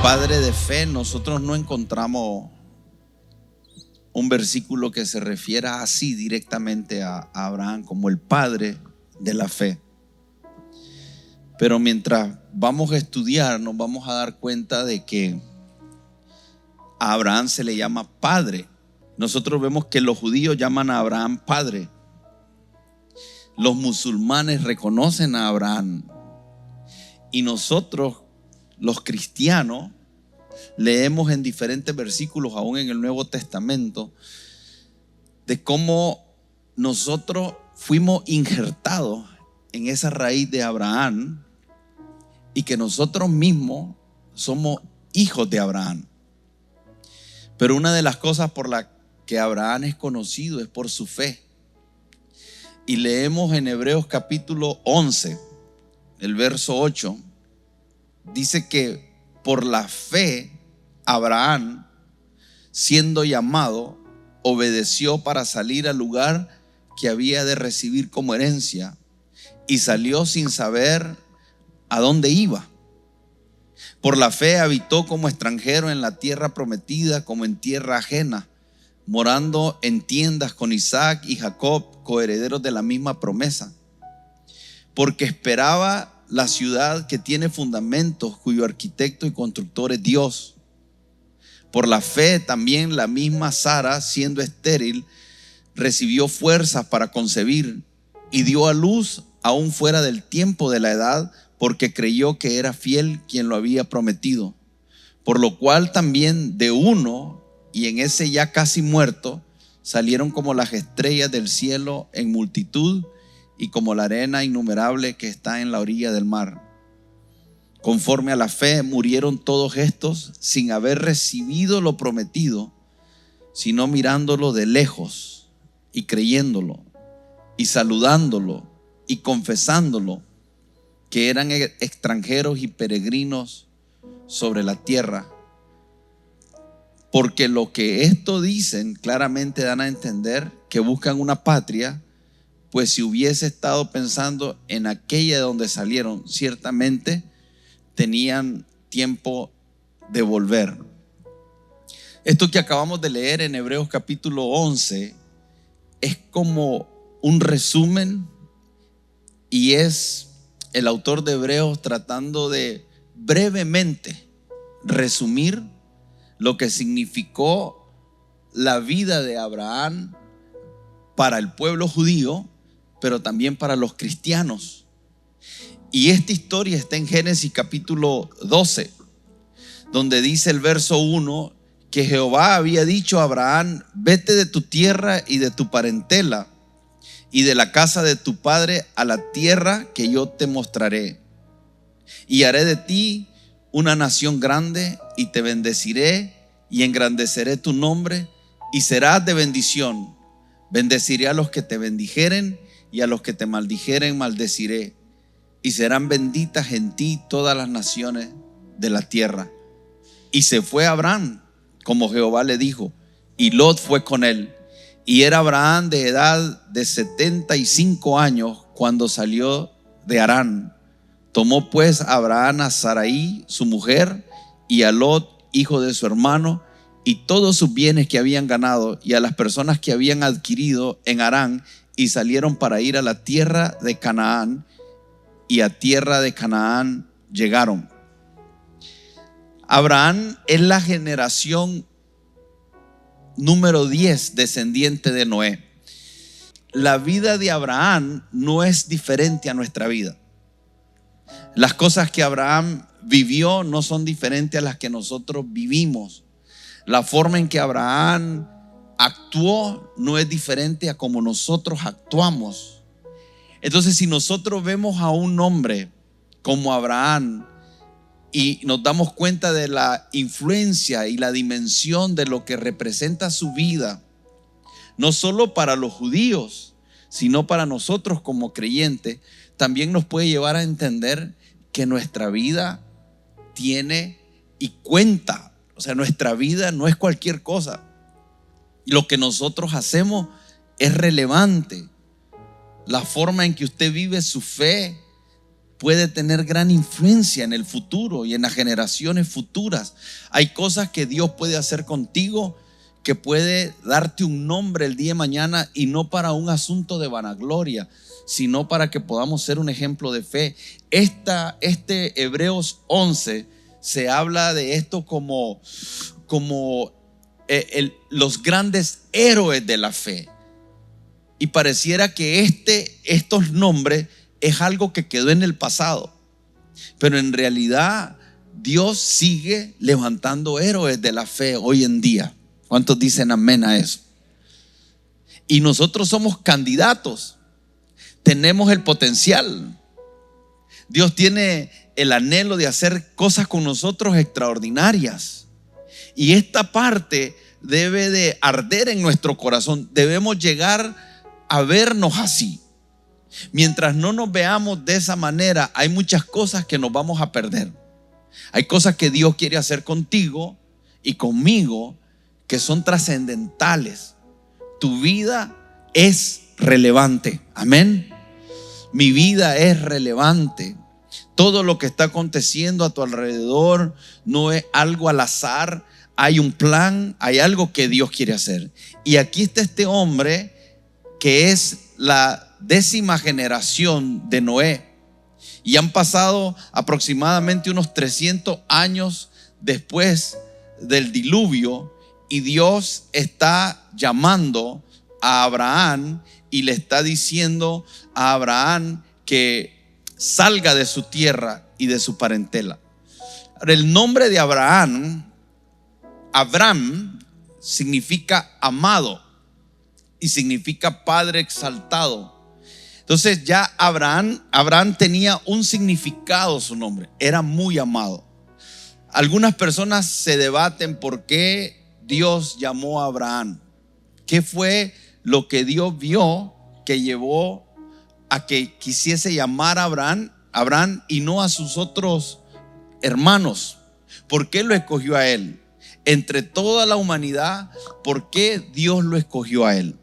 padre de fe, nosotros no encontramos un versículo que se refiera así directamente a Abraham como el padre de la fe. Pero mientras vamos a estudiar, nos vamos a dar cuenta de que a Abraham se le llama padre. Nosotros vemos que los judíos llaman a Abraham padre. Los musulmanes reconocen a Abraham. Y nosotros, los cristianos, leemos en diferentes versículos, aún en el Nuevo Testamento, de cómo nosotros fuimos injertados en esa raíz de Abraham y que nosotros mismos somos hijos de Abraham. Pero una de las cosas por las que Abraham es conocido es por su fe. Y leemos en Hebreos capítulo 11, el verso 8, dice que por la fe Abraham, siendo llamado, obedeció para salir al lugar que había de recibir como herencia y salió sin saber a dónde iba. Por la fe habitó como extranjero en la tierra prometida, como en tierra ajena, morando en tiendas con Isaac y Jacob, coherederos de la misma promesa, porque esperaba la ciudad que tiene fundamentos, cuyo arquitecto y constructor es Dios. Por la fe también la misma Sara, siendo estéril, recibió fuerzas para concebir y dio a luz aún fuera del tiempo de la edad, porque creyó que era fiel quien lo había prometido. Por lo cual también de uno, y en ese ya casi muerto, salieron como las estrellas del cielo en multitud y como la arena innumerable que está en la orilla del mar. Conforme a la fe murieron todos estos sin haber recibido lo prometido, sino mirándolo de lejos y creyéndolo y saludándolo y confesándolo, que eran extranjeros y peregrinos sobre la tierra. Porque lo que esto dicen claramente dan a entender que buscan una patria, pues si hubiese estado pensando en aquella de donde salieron, ciertamente tenían tiempo de volver. Esto que acabamos de leer en Hebreos capítulo 11 es como un resumen, y es el autor de Hebreos tratando de brevemente resumir lo que significó la vida de Abraham para el pueblo judío, pero también para los cristianos. Y esta historia está en Génesis capítulo 12, donde dice el verso 1 que Jehová había dicho a Abraham: vete de tu tierra y de tu parentela y de la casa de tu padre a la tierra que yo te mostraré, y haré de ti una nación grande, y te bendeciré y engrandeceré tu nombre, y serás de bendición. Bendeciré a los que te bendijeren, y a los que te maldijeren maldeciré, y serán benditas en ti todas las naciones de la tierra. Y se fue Abraham como Jehová le dijo, y Lot fue con él. Y era Abraham de edad de 75 años cuando salió de Harán. Tomó pues Abraham a Sarai su mujer, y a Lot hijo de su hermano, y todos sus bienes que habían ganado, y a las personas que habían adquirido en Harán, y salieron para ir a la tierra de Canaán, y a tierra de Canaán llegaron. Abraham es la generación número 10 descendiente de Noé. La vida de Abraham no es diferente a nuestra vida. Las cosas que Abraham vivió no son diferentes a las que nosotros vivimos. La forma en que Abraham actuó no es diferente a como nosotros actuamos. Entonces, si nosotros vemos a un hombre como Abraham y nos damos cuenta de la influencia y la dimensión de lo que representa su vida, no solo para los judíos, sino para nosotros como creyentes, también nos puede llevar a entender que nuestra vida tiene y cuenta. O sea, nuestra vida no es cualquier cosa. Lo que nosotros hacemos es relevante. La forma en que usted vive su fe puede tener gran influencia en el futuro y en las generaciones futuras. Hay cosas que Dios puede hacer contigo, que puede darte un nombre el día de mañana, y no para un asunto de vanagloria, sino para que podamos ser un ejemplo de fe. Este Hebreos 11 se habla de esto como los grandes héroes de la fe. Y pareciera que estos nombres es algo que quedó en el pasado, pero en realidad Dios sigue levantando héroes de la fe hoy en día. ¿Cuántos dicen amén a eso? Y nosotros somos candidatos, tenemos el potencial. Dios tiene el anhelo de hacer cosas con nosotros extraordinarias, y esta parte debe de arder en nuestro corazón. Debemos llegar a vernos así. Mientras no nos veamos de esa manera, hay muchas cosas que nos vamos a perder. Hay cosas que Dios quiere hacer contigo y conmigo que son trascendentales. Tu vida es relevante. Amén. Mi vida es relevante. Todo lo que está aconteciendo a tu alrededor no es algo al azar. Hay un plan, hay algo que Dios quiere hacer. Y aquí está este hombre que es la 10ª generación de Noé, y han pasado aproximadamente unos 300 años después del diluvio, y Dios está llamando a Abraham y le está diciendo a Abraham que salga de su tierra y de su parentela. Ahora, el nombre de Abraham significa amado y significa padre exaltado. Entonces ya Abraham tenía un significado, su nombre era muy amado. Algunas personas se debaten por qué Dios llamó a Abraham. ¿Qué fue lo que Dios vio que llevó a que quisiese llamar a Abraham y no a sus otros hermanos? ¿Por qué lo escogió a él? Entre toda la humanidad, ¿por qué Dios lo escogió a él?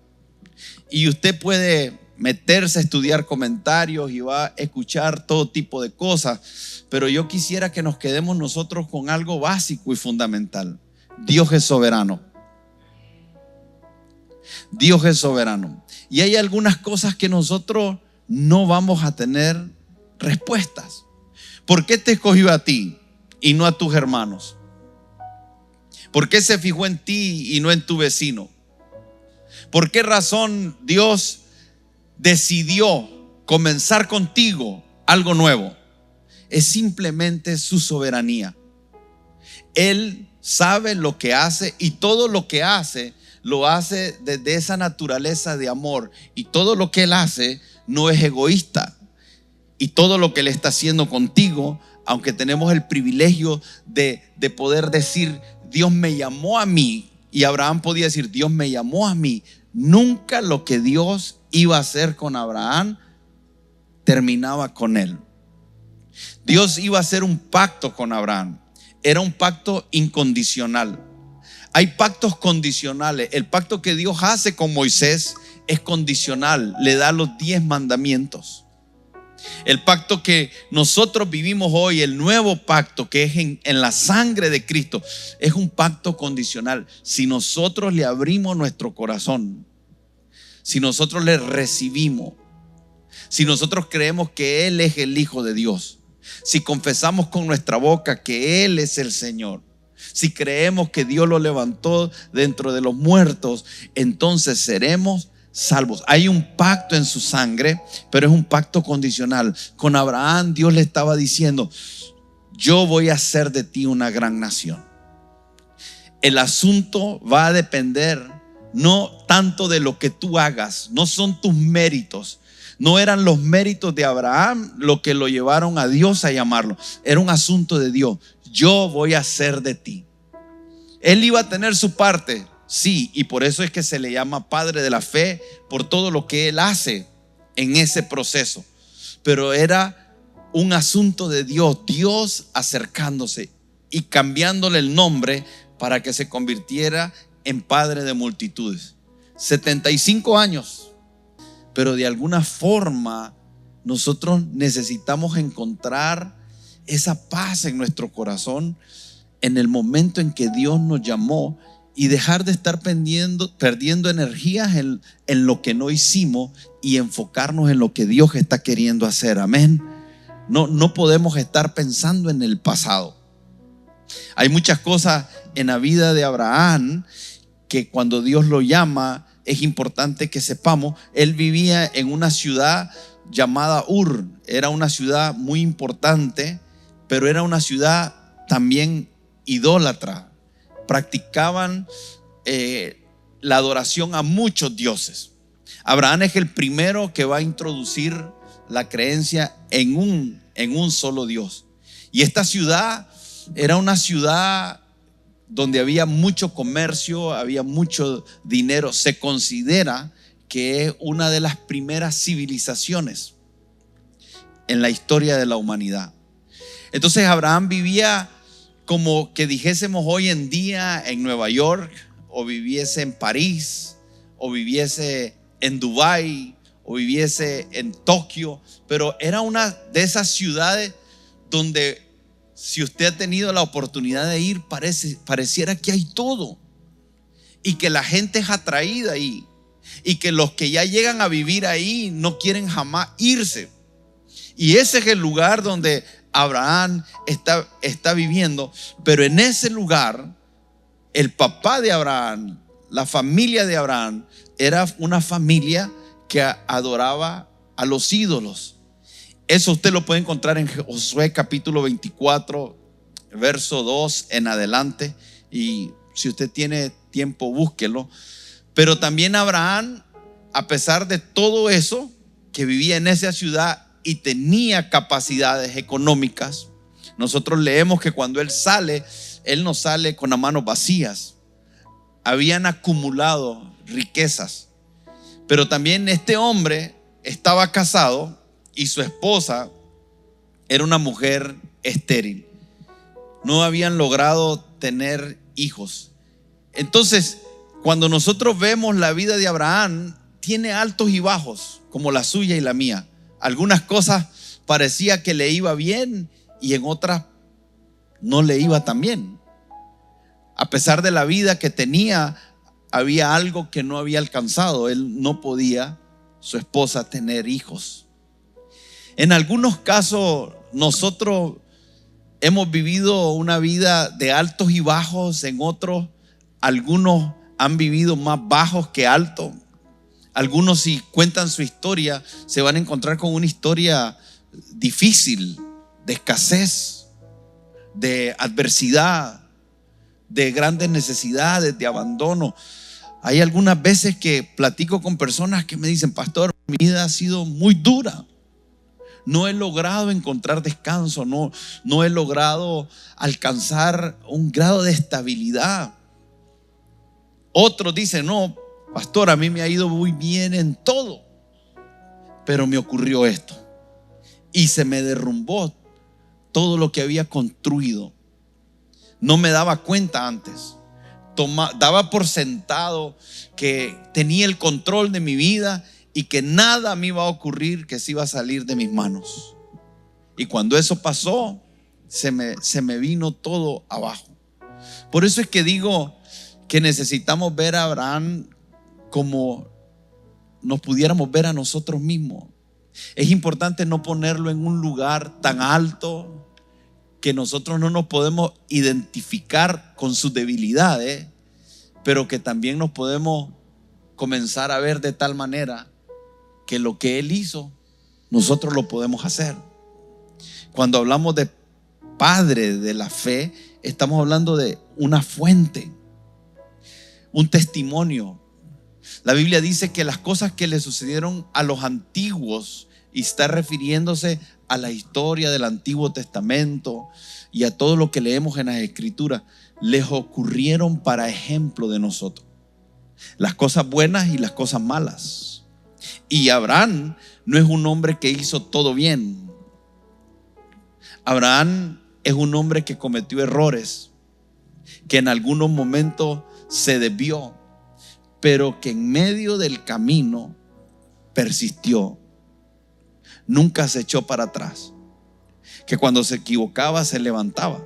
Y usted puede meterse a estudiar comentarios y va a escuchar todo tipo de cosas, pero yo quisiera que nos quedemos nosotros con algo básico y fundamental. Dios es soberano. Dios es soberano. Y hay algunas cosas que nosotros no vamos a tener respuestas. ¿Por qué te escogió a ti y no a tus hermanos? ¿Por qué se fijó en ti y no en tu vecino? ¿Por qué razón Dios decidió comenzar contigo algo nuevo? Es simplemente su soberanía. Él sabe lo que hace, y todo lo que hace lo hace desde esa naturaleza de amor, y todo lo que Él hace no es egoísta. Y todo lo que Él está haciendo contigo, aunque tenemos el privilegio de poder decir Dios me llamó a mí, y Abraham podía decir Dios me llamó a mí, nunca lo que Dios iba a hacer con Abraham terminaba con él. Dios iba a hacer un pacto con Abraham. Era un pacto incondicional. Hay pactos condicionales. El pacto que Dios hace con Moisés es condicional. Le da los 10 mandamientos. El pacto que nosotros vivimos hoy, el nuevo pacto que es en la sangre de Cristo, es un pacto condicional. Si nosotros le abrimos nuestro corazón, si nosotros le recibimos, si nosotros creemos que Él es el Hijo de Dios, si confesamos con nuestra boca que Él es el Señor, si creemos que Dios lo levantó dentro de los muertos, entonces seremos salvos. Hay un pacto en su sangre, pero es un pacto condicional. Con Abraham Dios le estaba diciendo: yo voy a hacer de ti una gran nación. El asunto va a depender no tanto de lo que tú hagas, no son tus méritos. No eran los méritos de Abraham lo que lo llevaron a Dios a llamarlo. Era un asunto de Dios. Yo voy a hacer de ti. Él iba a tener su parte, sí, y por eso es que se le llama padre de la fe, por todo lo que él hace en ese proceso. Pero era un asunto de Dios, Dios acercándose y cambiándole el nombre para que se convirtiera en padre de multitudes. 75 años. Pero de alguna forma nosotros necesitamos encontrar esa paz en nuestro corazón en el momento en que Dios nos llamó y dejar de estar perdiendo energías en lo que no hicimos y enfocarnos en lo que Dios está queriendo hacer. Amén. No podemos estar pensando en el pasado. Hay muchas cosas en la vida de Abraham que cuando Dios lo llama es importante que sepamos. Él vivía en una ciudad llamada Ur. Era una ciudad muy importante, pero era una ciudad también idólatra. Practicaban la adoración a muchos dioses. Abraham es el primero que va a introducir la creencia en un solo Dios. Y esta ciudad era una ciudad donde había mucho comercio, había mucho dinero. Se considera que es una de las primeras civilizaciones en la historia de la humanidad. Entonces Abraham vivía como que dijésemos hoy en día en Nueva York, o viviese en París, o viviese en Dubái, o viviese en Tokio, pero era una de esas ciudades donde, si usted ha tenido la oportunidad de ir, pareciera que hay todo, y que la gente es atraída ahí, y que los que ya llegan a vivir ahí no quieren jamás irse. Y ese es el lugar donde Abraham está viviendo. Pero en ese lugar, el papá de Abraham, la familia de Abraham, era una familia que adoraba a los ídolos. Eso usted lo puede encontrar en Josué capítulo 24, verso 2 en adelante. Y si usted tiene tiempo, búsquelo. Pero también Abraham, a pesar de todo eso, que vivía en esa ciudad y tenía capacidades económicas, nosotros leemos que cuando él no sale con las manos vacías. Habían acumulado riquezas. Pero también este hombre estaba casado y su esposa era una mujer estéril. No habían logrado tener hijos. Entonces, cuando nosotros vemos la vida de Abraham, tiene altos y bajos, como la suya y la mía. Algunas cosas parecía que le iba bien y en otras no le iba tan bien. A pesar de la vida que tenía, había algo que no había alcanzado. Él no podía, su esposa, tener hijos. En algunos casos nosotros hemos vivido una vida de altos y bajos. En otros, algunos han vivido más bajos que altos. Algunos, si cuentan su historia, se van a encontrar con una historia difícil, de escasez, de adversidad, de grandes necesidades, de abandono. Hay algunas veces que platico con personas que me dicen: pastor, mi vida ha sido muy dura. No he logrado encontrar descanso, no he logrado alcanzar un grado de estabilidad. Otros dicen: no, pastor, a mí me ha ido muy bien en todo, pero me ocurrió esto y se me derrumbó todo lo que había construido. No me daba cuenta antes. Daba por sentado que tenía el control de mi vida y que nada me iba a ocurrir que se iba a salir de mis manos. Y cuando eso pasó, se me vino todo abajo. Por eso es que digo que necesitamos ver a Abraham como nos pudiéramos ver a nosotros mismos. Es importante no ponerlo en un lugar tan alto que nosotros no nos podemos identificar con sus debilidades, pero que también nos podemos comenzar a ver de tal manera que lo que él hizo, nosotros lo podemos hacer. Cuando hablamos de padre de la fe, estamos hablando de una fuente, un testimonio. La Biblia dice que las cosas que le sucedieron a los antiguos, y está refiriéndose a la historia del Antiguo Testamento y a todo lo que leemos en las Escrituras, les ocurrieron para ejemplo de nosotros. Las cosas buenas y las cosas malas. Y Abraham no es un hombre que hizo todo bien. Abraham es un hombre que cometió errores, que en algunos momentos se desvió, pero que en medio del camino persistió. nunca se echó para atrás, que cuando se equivocaba se levantaba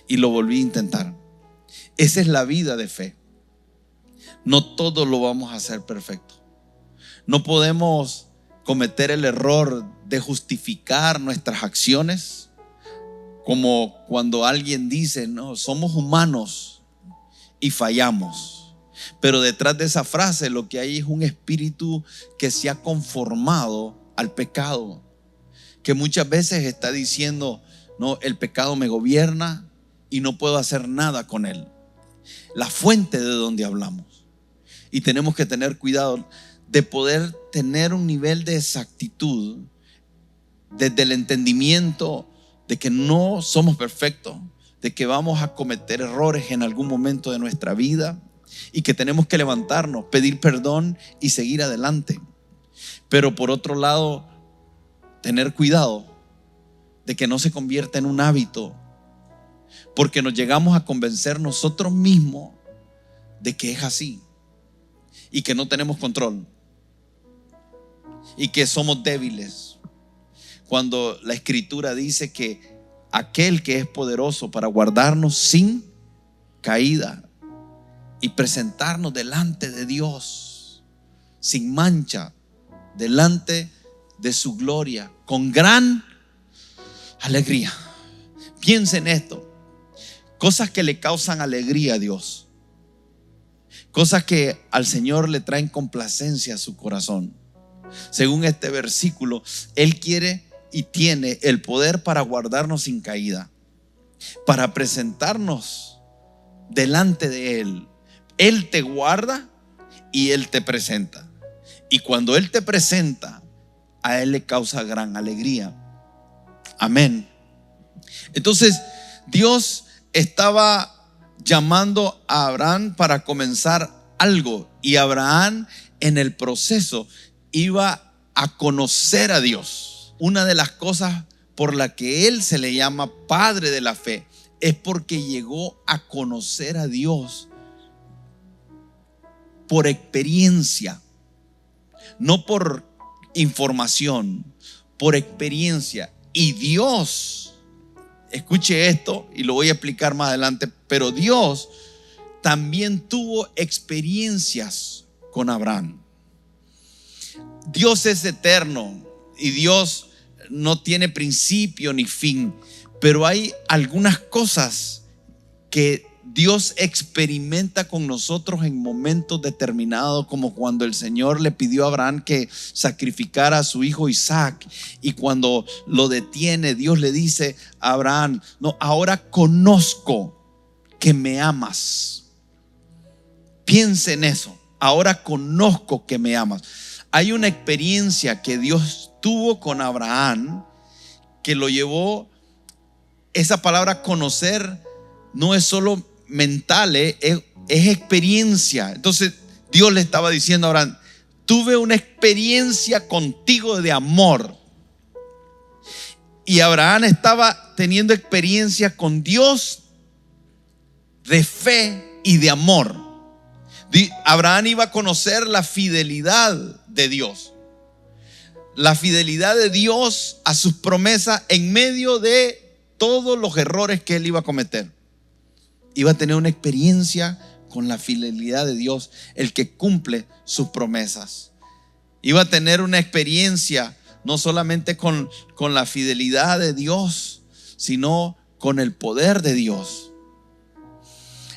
y lo volvía a intentar. Esa es la vida de fe. No todo lo vamos a hacer perfecto. No podemos cometer el error de justificar nuestras acciones, como cuando alguien dice, no, somos humanos y fallamos. Pero detrás de esa frase lo que hay es un espíritu que se ha conformado al pecado, que muchas veces está diciendo, no, el pecado me gobierna y no puedo hacer nada con él. La fuente de donde hablamos. Y tenemos que tener cuidado de poder tener un nivel de exactitud desde el entendimiento de que no somos perfectos, de que vamos a cometer errores en algún momento de nuestra vida y que tenemos que levantarnos, pedir perdón y seguir adelante. Pero por otro lado, tener cuidado de que no se convierta en un hábito, porque nos llegamos a convencer nosotros mismos de que es así y que no tenemos control y que somos débiles, cuando la Escritura dice que aquel que es poderoso para guardarnos sin caída y presentarnos delante de Dios sin mancha, delante de su gloria, con gran alegría. Piensa en esto: cosas que le causan alegría a Dios, cosas que al Señor le traen complacencia a su corazón. Según este versículo, Él quiere y tiene el poder para guardarnos sin caída, para presentarnos delante de Él. Él te guarda y Él te presenta. Y cuando Él te presenta, a Él le causa gran alegría. Amén. Entonces, Dios estaba llamando a Abraham para comenzar algo, y Abraham en el proceso iba a conocer a Dios. Una de las cosas por la que él se le llama padre de la fe es porque llegó a conocer a Dios por experiencia, no por información, por experiencia. Y Dios, escuche esto y lo voy a explicar más adelante, pero Dios también tuvo experiencias con Abraham. Dios es eterno y Dios no tiene principio ni fin, pero hay algunas cosas que Dios experimenta con nosotros en momentos determinados, como cuando el Señor le pidió a Abraham que sacrificara a su hijo Isaac, y cuando lo detiene, Dios le dice a Abraham: no, ahora conozco que me amas. Piense en eso: ahora conozco que me amas. Hay una experiencia que Dios tuvo con Abraham que lo llevó. Esa palabra conocer no es solo mental, es experiencia. Entonces Dios le estaba diciendo a Abraham: tuve una experiencia contigo de amor. Y Abraham estaba teniendo experiencia con Dios de fe y de amor. Abraham iba a conocer la fidelidad de Dios, la fidelidad de Dios a sus promesas en medio de todos los errores que él iba a cometer. Iba a tener una experiencia con la fidelidad de Dios, el que cumple sus promesas. Iba a tener una experiencia no solamente con la fidelidad de Dios, sino con el poder de Dios.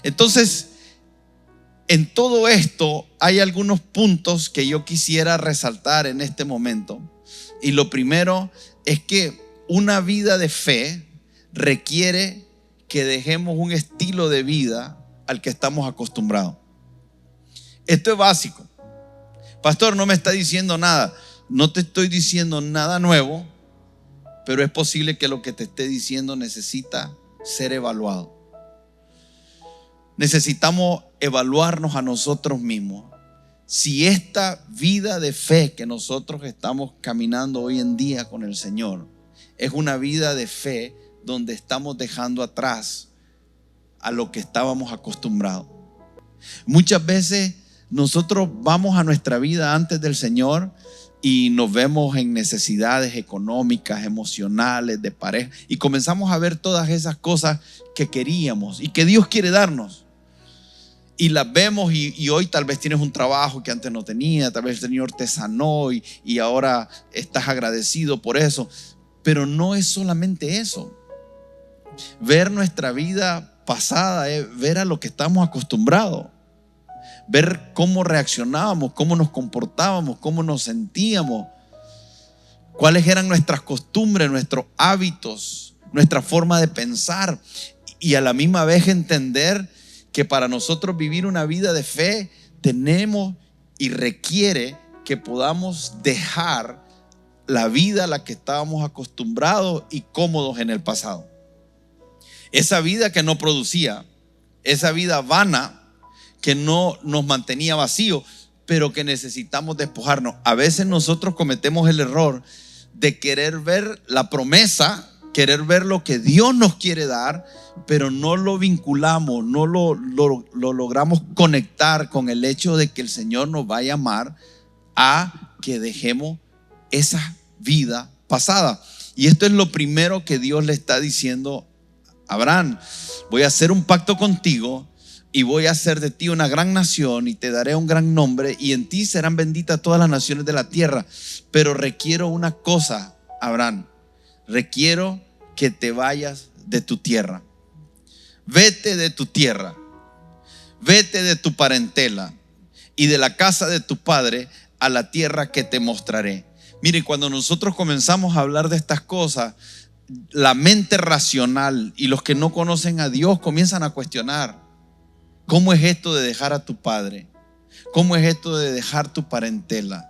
Entonces, en todo esto hay algunos puntos que yo quisiera resaltar en este momento. Y lo primero es que una vida de fe requiere que dejemos un estilo de vida al que estamos acostumbrados. Esto es básico. Pastor, no me está diciendo nada. No te estoy diciendo nada nuevo, pero es posible que lo que te esté diciendo necesita ser evaluado. Necesitamos evaluarnos a nosotros mismos. Si esta vida de fe que nosotros estamos caminando hoy en día con el Señor es una vida de fe donde estamos dejando atrás a lo que estábamos acostumbrados. Muchas veces nosotros vamos a nuestra vida antes del Señor y nos vemos en necesidades económicas, emocionales, de pareja, y comenzamos a ver todas esas cosas que queríamos y que Dios quiere darnos. Y las vemos y hoy tal vez tienes un trabajo que antes no tenía, tal vez el Señor te sanó y ahora estás agradecido por eso. Pero no es solamente eso. Ver nuestra vida pasada es ver a lo que estamos acostumbrados. Ver cómo reaccionábamos, cómo nos comportábamos, cómo nos sentíamos, cuáles eran nuestras costumbres, nuestros hábitos, nuestra forma de pensar. Y a la misma vez entender que para nosotros vivir una vida de fe tenemos y requiere que podamos dejar la vida a la que estábamos acostumbrados y cómodos en el pasado. Esa vida que no producía, esa vida vana que no nos mantenía vacíos, pero que necesitamos despojarnos. A veces nosotros cometemos el error de querer ver la promesa, querer ver lo que Dios nos quiere dar, pero no lo vinculamos, no lo logramos conectar con el hecho de que el Señor nos va a llamar a que dejemos esa vida pasada. Y esto es lo primero que Dios le está diciendo a Abraham: voy a hacer un pacto contigo y voy a hacer de ti una gran nación y te daré un gran nombre y en ti serán benditas todas las naciones de la tierra. Pero requiero una cosa, Abraham: requiero que te vayas de tu tierra. Vete de tu tierra, vete de tu parentela y de la casa de tu padre a la tierra que te mostraré. Mire, cuando nosotros comenzamos a hablar de estas cosas, la mente racional y los que no conocen a Dios comienzan a cuestionar: ¿cómo es esto de dejar a tu padre? ¿Cómo es esto de dejar tu parentela?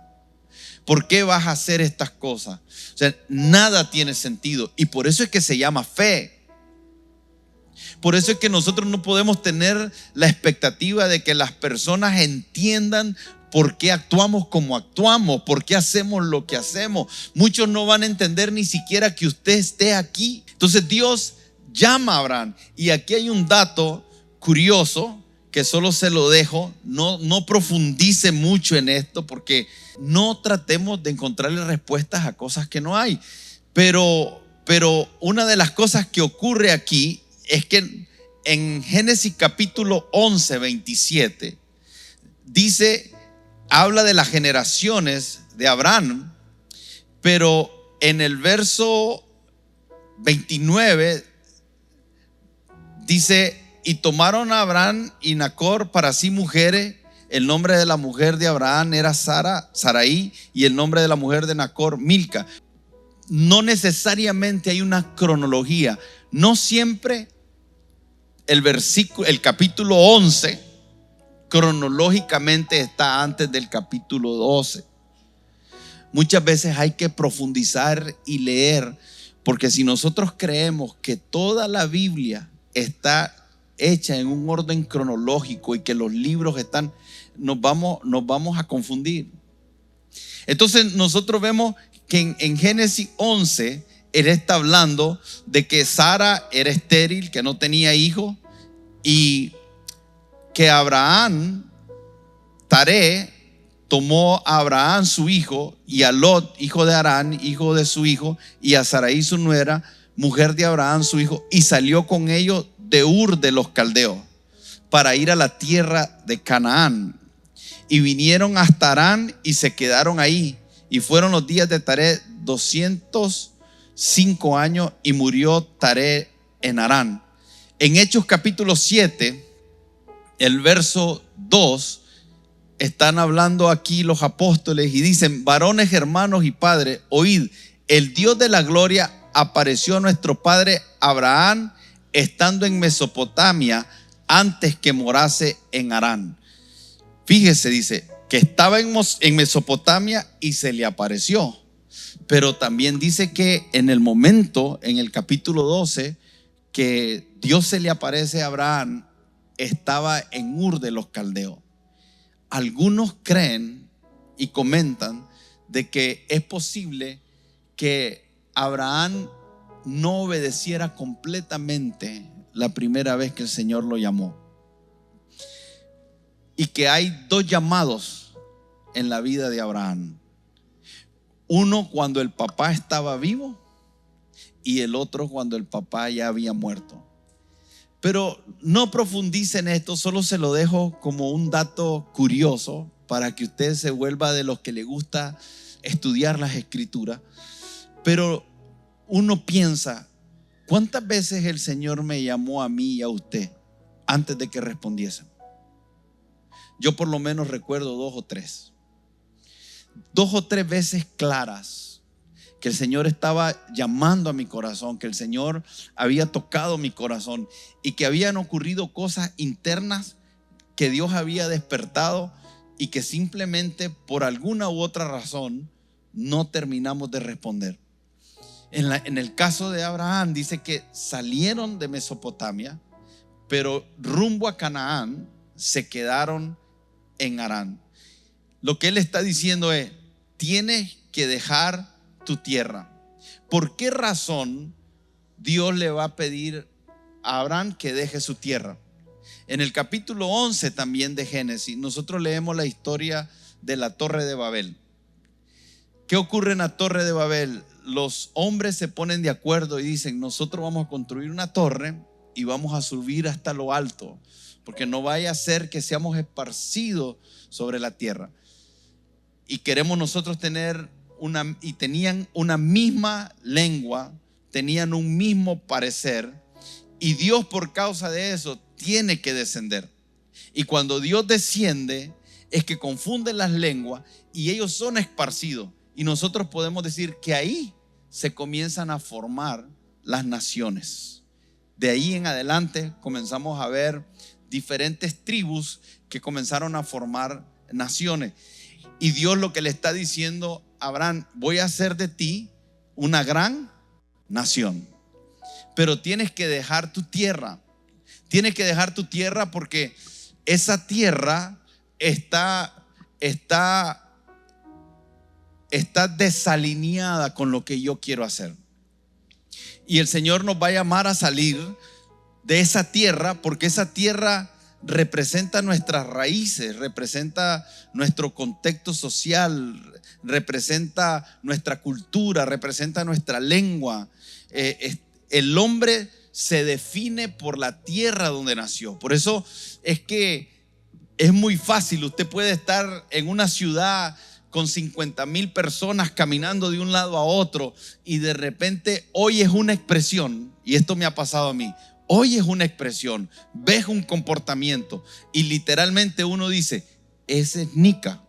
¿Por qué vas a hacer estas cosas? O sea, nada tiene sentido. Y por eso es que se llama fe. Por eso es que nosotros no podemos tener la expectativa de que las personas entiendan por qué actuamos como actuamos, por qué hacemos lo que hacemos. Muchos no van a entender ni siquiera que usted esté aquí. Entonces Dios llama a Abraham. Y aquí hay un dato curioso que solo se lo dejo. No profundice mucho en esto, porque no tratemos de encontrarle respuestas a cosas que no hay. Pero una de las cosas que ocurre aquí es que en Génesis capítulo 11, 27 dice, habla de las generaciones de Abraham, pero en el verso 29 dice: y tomaron a Abraham y Nacor para sí mujeres. El nombre de la mujer de Abraham era Sarai, y el nombre de la mujer de Nacor, Milca. No necesariamente hay una cronología. No siempre el capítulo 11 cronológicamente está antes del capítulo 12. Muchas veces hay que profundizar y leer, porque si nosotros creemos que toda la Biblia está hecha en un orden cronológico y que los libros están, nos vamos a confundir. Entonces nosotros vemos que en Génesis 11 él está hablando de que Sara era estéril, que no tenía hijos, y que Abraham, Taré, tomó a Abraham su hijo, y a Lot, hijo de Harán, hijo de su hijo, y a Sarai su nuera, mujer de Abraham su hijo, y salió con ellos de Ur de los Caldeos para ir a la tierra de Canaán. Y vinieron hasta Harán y se quedaron ahí. Y fueron los días de Taré 205 años, y murió Taré en Harán. En Hechos capítulo 7, el verso 2, están hablando aquí los apóstoles y dicen: varones, hermanos y padres, oíd, el Dios de la gloria apareció a nuestro padre Abraham estando en Mesopotamia, antes que morase en Harán. Fíjese, dice que estaba en Mesopotamia y se le apareció. Pero también dice que en el momento, en el capítulo 12, que Dios se le aparece a Abraham, estaba en Ur de los Caldeos. Algunos creen y comentan de que es posible que Abraham no obedeciera completamente la primera vez que el Señor lo llamó, y que hay dos llamados en la vida de Abraham. Uno cuando el papá estaba vivo y el otro cuando el papá ya había muerto. Pero no profundice en esto, solo se lo dejo como un dato curioso para que usted se vuelva de los que le gusta estudiar las escrituras. Pero uno piensa, ¿cuántas veces el Señor me llamó a mí y a usted antes de que respondiesen? Yo por lo menos recuerdo 2 o 3. 2 o 3 veces claras que el Señor estaba llamando a mi corazón, que el Señor había tocado mi corazón y que habían ocurrido cosas internas que Dios había despertado y que simplemente por alguna u otra razón no terminamos de responder. En el caso de Abraham dice que salieron de Mesopotamia, pero rumbo a Canaán se quedaron en Harán. Lo que él está diciendo es: tienes que dejar tu tierra. ¿Por qué razón Dios le va a pedir a Abraham que deje su tierra? En el capítulo 11 también de Génesis, nosotros leemos la historia de la Torre de Babel. ¿Qué ocurre en la Torre de Babel? Los hombres se ponen de acuerdo y dicen: nosotros vamos a construir una torre y vamos a subir hasta lo alto, porque no vaya a ser que seamos esparcidos sobre la tierra. Y queremos nosotros y tenían una misma lengua, tenían un mismo parecer, y Dios, por causa de eso, tiene que descender. Y cuando Dios desciende es que confunden las lenguas y ellos son esparcidos, y nosotros podemos decir que ahí se comienzan a formar las naciones. De ahí en adelante comenzamos a ver diferentes tribus que comenzaron a formar naciones. Y Dios lo que le está diciendo a Abraham: voy a hacer de ti una gran nación, pero tienes que dejar tu tierra. Tienes que dejar tu tierra porque esa tierra está desalineada con lo que yo quiero hacer. Y el Señor nos va a llamar a salir de esa tierra, porque esa tierra representa nuestras raíces, representa nuestro contexto social, representa nuestra cultura, representa nuestra lengua. El hombre se define por la tierra donde nació. Por eso es que es muy fácil. Usted puede estar en una ciudad con 50,000 personas caminando de un lado a otro y de repente oyes una expresión, y esto me ha pasado a mí. Oyes una expresión, ves un comportamiento y literalmente uno dice: ese es Nica,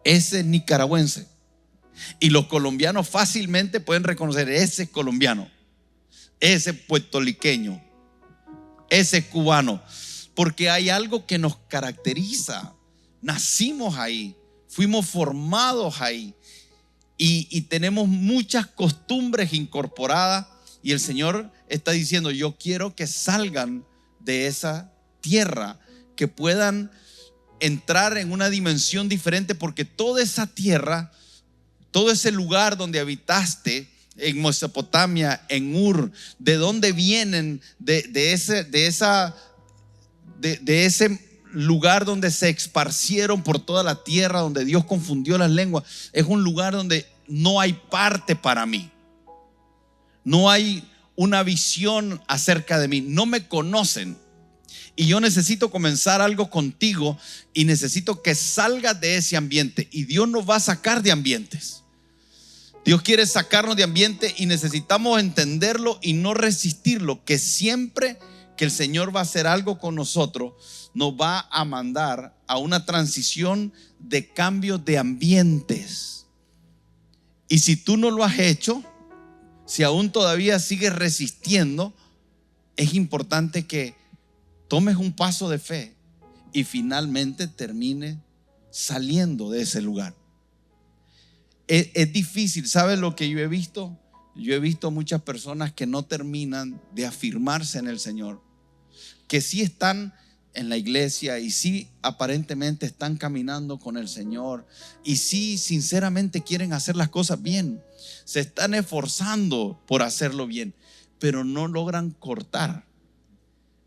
ese es nicaragüense. Y los colombianos fácilmente pueden reconocer: ese es colombiano, ese es puertorriqueño, ese es cubano, porque hay algo que nos caracteriza. Nacimos ahí, fuimos formados ahí. Y tenemos muchas costumbres incorporadas, y el Señor está diciendo: yo quiero que salgan de esa tierra, que puedan entrar en una dimensión diferente, porque toda esa tierra, todo ese lugar donde habitaste en Mesopotamia, en Ur, de donde vienen, de ese lugar donde se esparcieron por toda la tierra, donde Dios confundió las lenguas, es un lugar donde no hay parte para mí. No hay una visión acerca de mí. No me conocen. Y yo necesito comenzar algo contigo y necesito que salgas de ese ambiente. Y Dios nos va a sacar de ambientes. Dios quiere sacarnos de ambiente y necesitamos entenderlo y no resistirlo, que siempre que el Señor va a hacer algo con nosotros, nos va a mandar a una transición de cambio de ambientes. Y si tú no lo has hecho, si aún todavía sigues resistiendo, es importante que tomes un paso de fe y finalmente termines saliendo de ese lugar. Es difícil. ¿Sabes lo que yo he visto? Yo he visto muchas personas que no terminan de afirmarse en el Señor, que sí están en la iglesia y sí aparentemente están caminando con el Señor y sí sinceramente quieren hacer las cosas bien, se están esforzando por hacerlo bien, pero no logran cortar,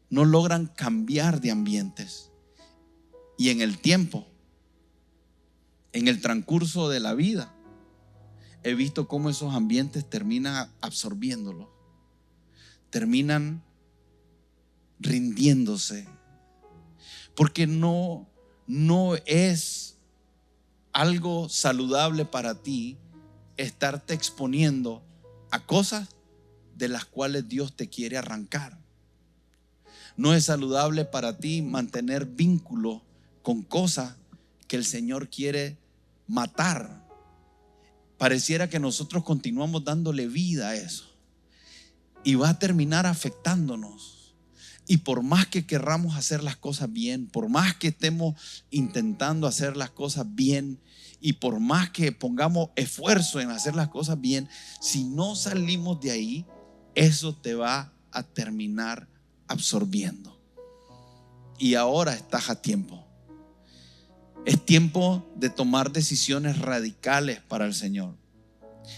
no logran cambiar de ambientes. Y en el tiempo en el transcurso de la vida he visto cómo esos ambientes terminan absorbiéndolo, terminan rindiéndose, porque no es algo saludable para ti estarte exponiendo a cosas de las cuales Dios te quiere arrancar. No es saludable para ti mantener vínculo con cosas que el Señor quiere matar. Pareciera que nosotros continuamos dándole vida a eso y va a terminar afectándonos. Y por más que querramos hacer las cosas bien, por más que estemos intentando hacer las cosas bien, y por más que pongamos esfuerzo en hacer las cosas bien, si no salimos de ahí, eso te va a terminar absorbiendo. Y ahora estás a tiempo. Es tiempo de tomar decisiones radicales para el Señor.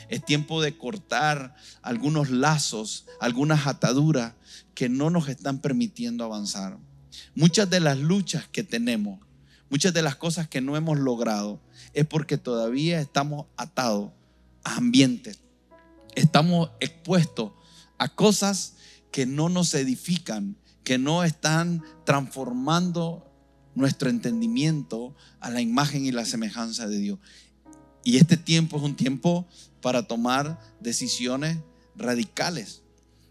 Es tiempo de cortar algunos lazos, algunas ataduras que no nos están permitiendo avanzar. Muchas de las luchas que tenemos, muchas de las cosas que no hemos logrado, es porque todavía estamos atados a ambientes. Estamos expuestos a cosas que no nos edifican, que no están transformando nuestro entendimiento a la imagen y la semejanza de Dios. Y este tiempo es un tiempo para tomar decisiones radicales.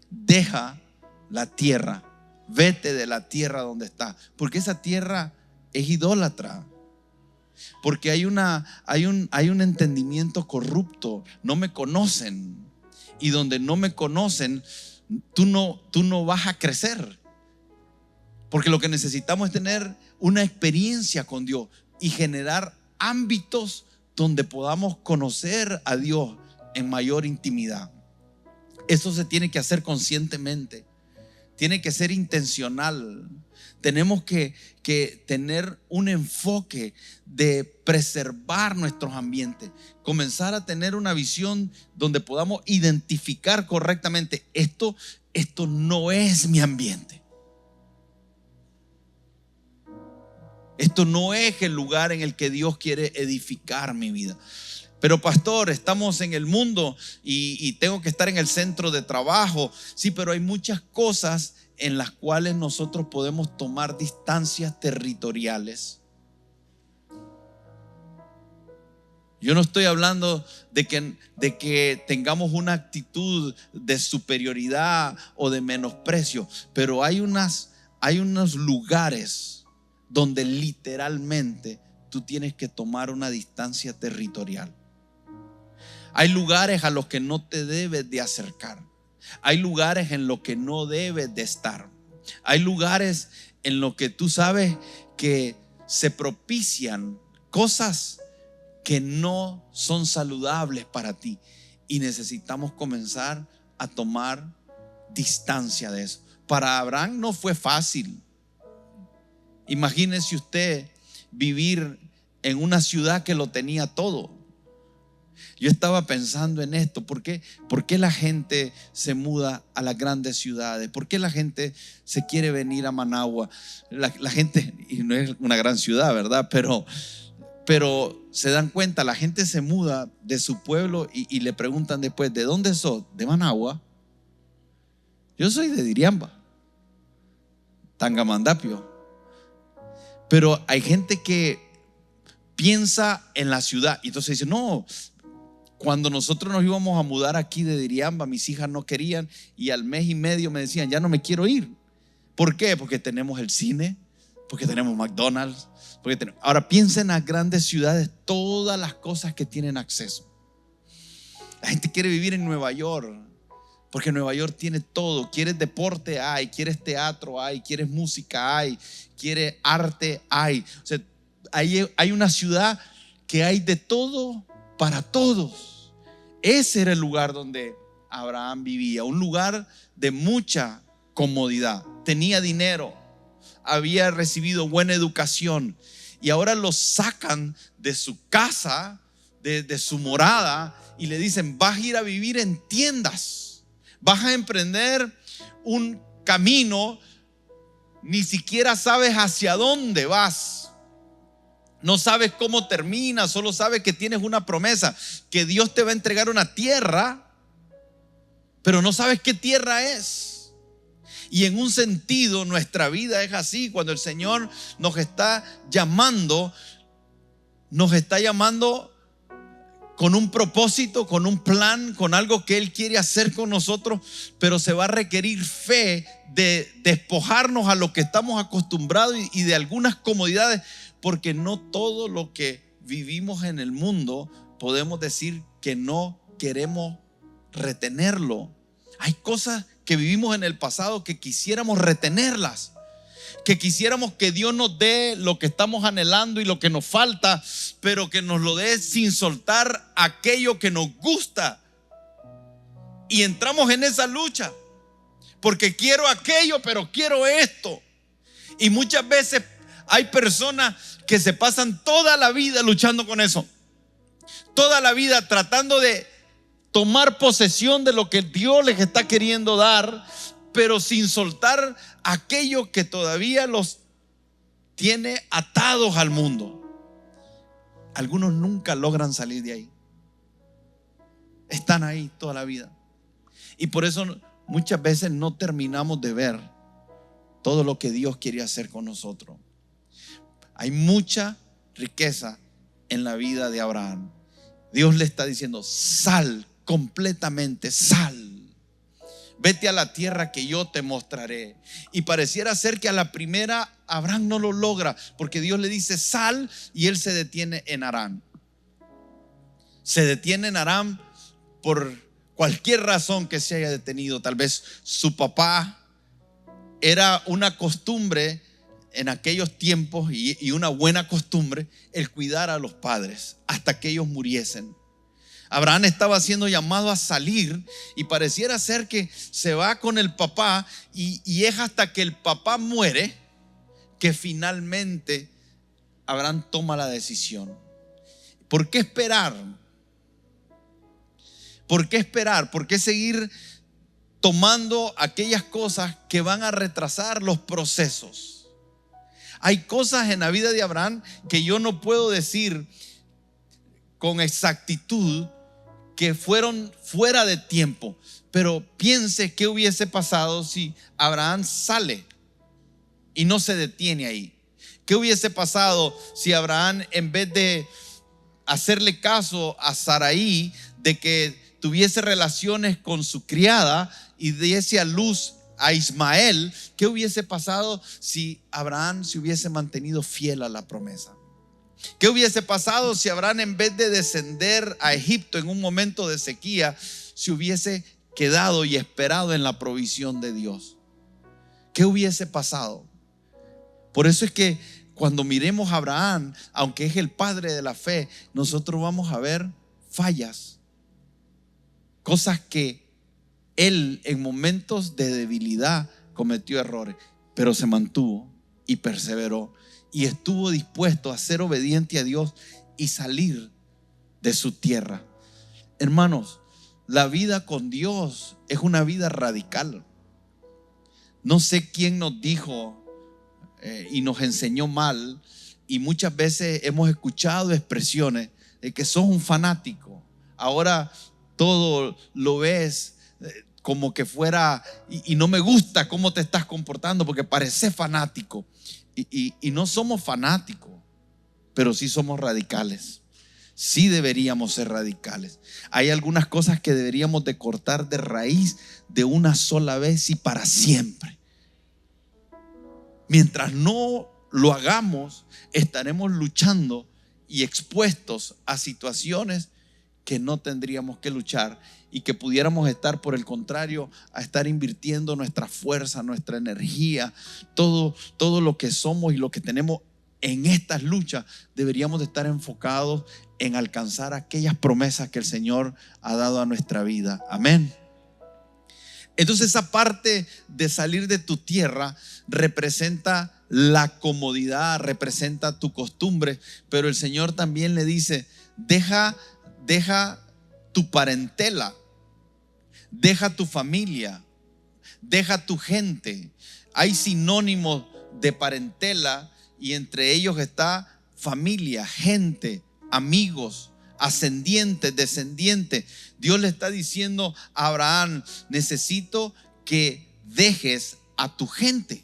Deja la tierra, vete de la tierra donde estás, porque esa tierra es idólatra. Porque hay un entendimiento corrupto. No me conocen, y donde no me conocen, tú no vas a crecer. Porque lo que necesitamos es tener una experiencia con Dios y generar ámbitos donde podamos conocer a Dios en mayor intimidad. Eso se tiene que hacer conscientemente, tiene que ser intencional. Tenemos que tener un enfoque de preservar nuestros ambientes, comenzar a tener una visión donde podamos identificar correctamente: esto no es mi ambiente. Esto no es el lugar en el que Dios quiere edificar mi vida. Pero pastor, estamos en el mundo y tengo que estar en el centro de trabajo. Sí, pero hay muchas cosas en las cuales nosotros podemos tomar distancias territoriales. Yo no estoy hablando de que tengamos una actitud de superioridad o de menosprecio, pero hay unos lugares donde literalmente tú tienes que tomar una distancia territorial. Hay lugares a los que no te debes de acercar. Hay lugares en los que no debes de estar. Hay lugares en los que tú sabes que se propician cosas que no son saludables para ti, y necesitamos comenzar a tomar distancia de eso. Para Abraham no fue fácil. Imagínese usted vivir en una ciudad que lo tenía todo. Yo estaba pensando en esto. ¿Por qué la gente se muda a las grandes ciudades? ¿Por qué la gente se quiere venir a Managua? La gente, y no es una gran ciudad, ¿verdad? Pero se dan cuenta, la gente se muda de su pueblo y le preguntan después: ¿de dónde sos? De Managua. Yo soy de Diriamba, Tangamandapio. Pero hay gente que piensa en la ciudad y entonces dice: no, cuando nosotros nos íbamos a mudar aquí de Diriamba, mis hijas no querían, y al mes y medio me decían: ya no me quiero ir. ¿Por qué? Porque tenemos el cine, porque tenemos McDonald's, Ahora piensa en las grandes ciudades, todas las cosas que tienen acceso. La gente quiere vivir en Nueva York, porque Nueva York tiene todo. Quieres deporte, hay. Quieres teatro, hay. Quieres música, hay. Quieres arte, hay. O sea, hay una ciudad que hay de todo para todos. Ese era el lugar donde Abraham vivía, un lugar de mucha comodidad. Tenía dinero, había recibido buena educación, y ahora lo sacan de su casa, de su morada, y le dicen: vas a ir a vivir en tiendas, vas a emprender un camino, ni siquiera sabes hacia dónde vas. No sabes cómo termina, solo sabes que tienes una promesa, que Dios te va a entregar una tierra, pero no sabes qué tierra es. Y en un sentido nuestra vida es así. Cuando el Señor nos está llamando con un propósito, con un plan, con algo que Él quiere hacer con nosotros, pero se va a requerir fe de despojarnos a lo que estamos acostumbrados y de algunas comodidades, porque no todo lo que vivimos en el mundo podemos decir que no queremos retenerlo. Hay cosas que vivimos en el pasado que quisiéramos retenerlas, que quisiéramos que Dios nos dé lo que estamos anhelando y lo que nos falta, pero que nos lo dé sin soltar aquello que nos gusta. Y entramos en esa lucha, porque quiero aquello, pero quiero esto. Y muchas veces hay personas que se pasan toda la vida luchando con eso, toda la vida tratando de tomar posesión de lo que Dios les está queriendo dar, pero sin soltar aquello que todavía los tiene atados al mundo. Algunos nunca logran salir de ahí. Están ahí toda la vida. Y por eso muchas veces no terminamos de ver todo lo que Dios quiere hacer con nosotros. Hay mucha riqueza en la vida de Abraham. Dios le está diciendo: sal completamente, sal. Vete a la tierra que yo te mostraré. Y pareciera ser que a la primera Abraham no lo logra, porque Dios le dice sal y él se detiene en Harán. Se detiene en Harán por cualquier razón que se haya detenido. Tal vez su papá, era una costumbre en aquellos tiempos y una buena costumbre el cuidar a los padres hasta que ellos muriesen. Abraham estaba siendo llamado a salir y pareciera ser que se va con el papá y es hasta que el papá muere que finalmente Abraham toma la decisión. ¿Por qué esperar? ¿Por qué esperar? ¿Por qué seguir tomando aquellas cosas que van a retrasar los procesos? Hay cosas en la vida de Abraham que yo no puedo decir con exactitud que fueron fuera de tiempo, pero piense qué hubiese pasado si Abraham sale y no se detiene ahí. ¿Qué hubiese pasado si Abraham, en vez de hacerle caso a Saraí de que tuviese relaciones con su criada y diese a luz a Ismael, qué hubiese pasado si Abraham se hubiese mantenido fiel a la promesa? ¿Qué hubiese pasado si Abraham, en vez de descender a Egipto en un momento de sequía, se hubiese quedado y esperado en la provisión de Dios? ¿Qué hubiese pasado? Por eso es que cuando miremos a Abraham, aunque es el padre de la fe, nosotros vamos a ver fallas, cosas que él en momentos de debilidad cometió errores, pero se mantuvo y perseveró. Y estuvo dispuesto a ser obediente a Dios y salir de su tierra. Hermanos, la vida con Dios es una vida radical. No sé quién nos dijo y nos enseñó mal, y muchas veces hemos escuchado expresiones de que sos un fanático. Ahora todo lo ves como que fuera, y no me gusta cómo te estás comportando porque pareces fanático. Y no somos fanáticos, pero sí somos radicales. Sí deberíamos ser radicales. Hay algunas cosas que deberíamos de cortar de raíz de una sola vez y para siempre. Mientras no lo hagamos, estaremos luchando y expuestos a situaciones que no tendríamos que luchar y que pudiéramos estar, por el contrario, a estar invirtiendo nuestra fuerza, nuestra energía, todo lo que somos y lo que tenemos en estas luchas. Deberíamos de estar enfocados en alcanzar aquellas promesas que el Señor ha dado a nuestra vida. Amén. Entonces, esa parte de salir de tu tierra representa la comodidad, representa tu costumbre, pero el Señor también le dice: deja tu parentela, deja tu familia, deja tu gente. Hay sinónimos de parentela y entre ellos está familia, gente, amigos, ascendientes, descendientes. Dios le está diciendo a Abraham: necesito que dejes a tu gente,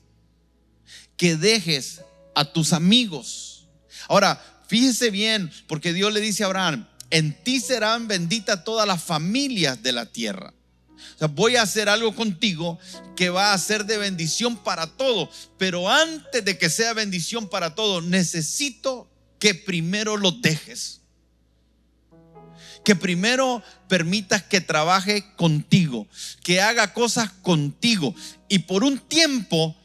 que dejes a tus amigos. Ahora, fíjese bien, porque Dios le dice a Abraham: en ti serán benditas todas las familias de la tierra. O sea, voy a hacer algo contigo que va a ser de bendición para todos. Pero antes de que sea bendición para todos, necesito que primero los dejes, que primero permitas que trabaje contigo, que haga cosas contigo. Y por un tiempo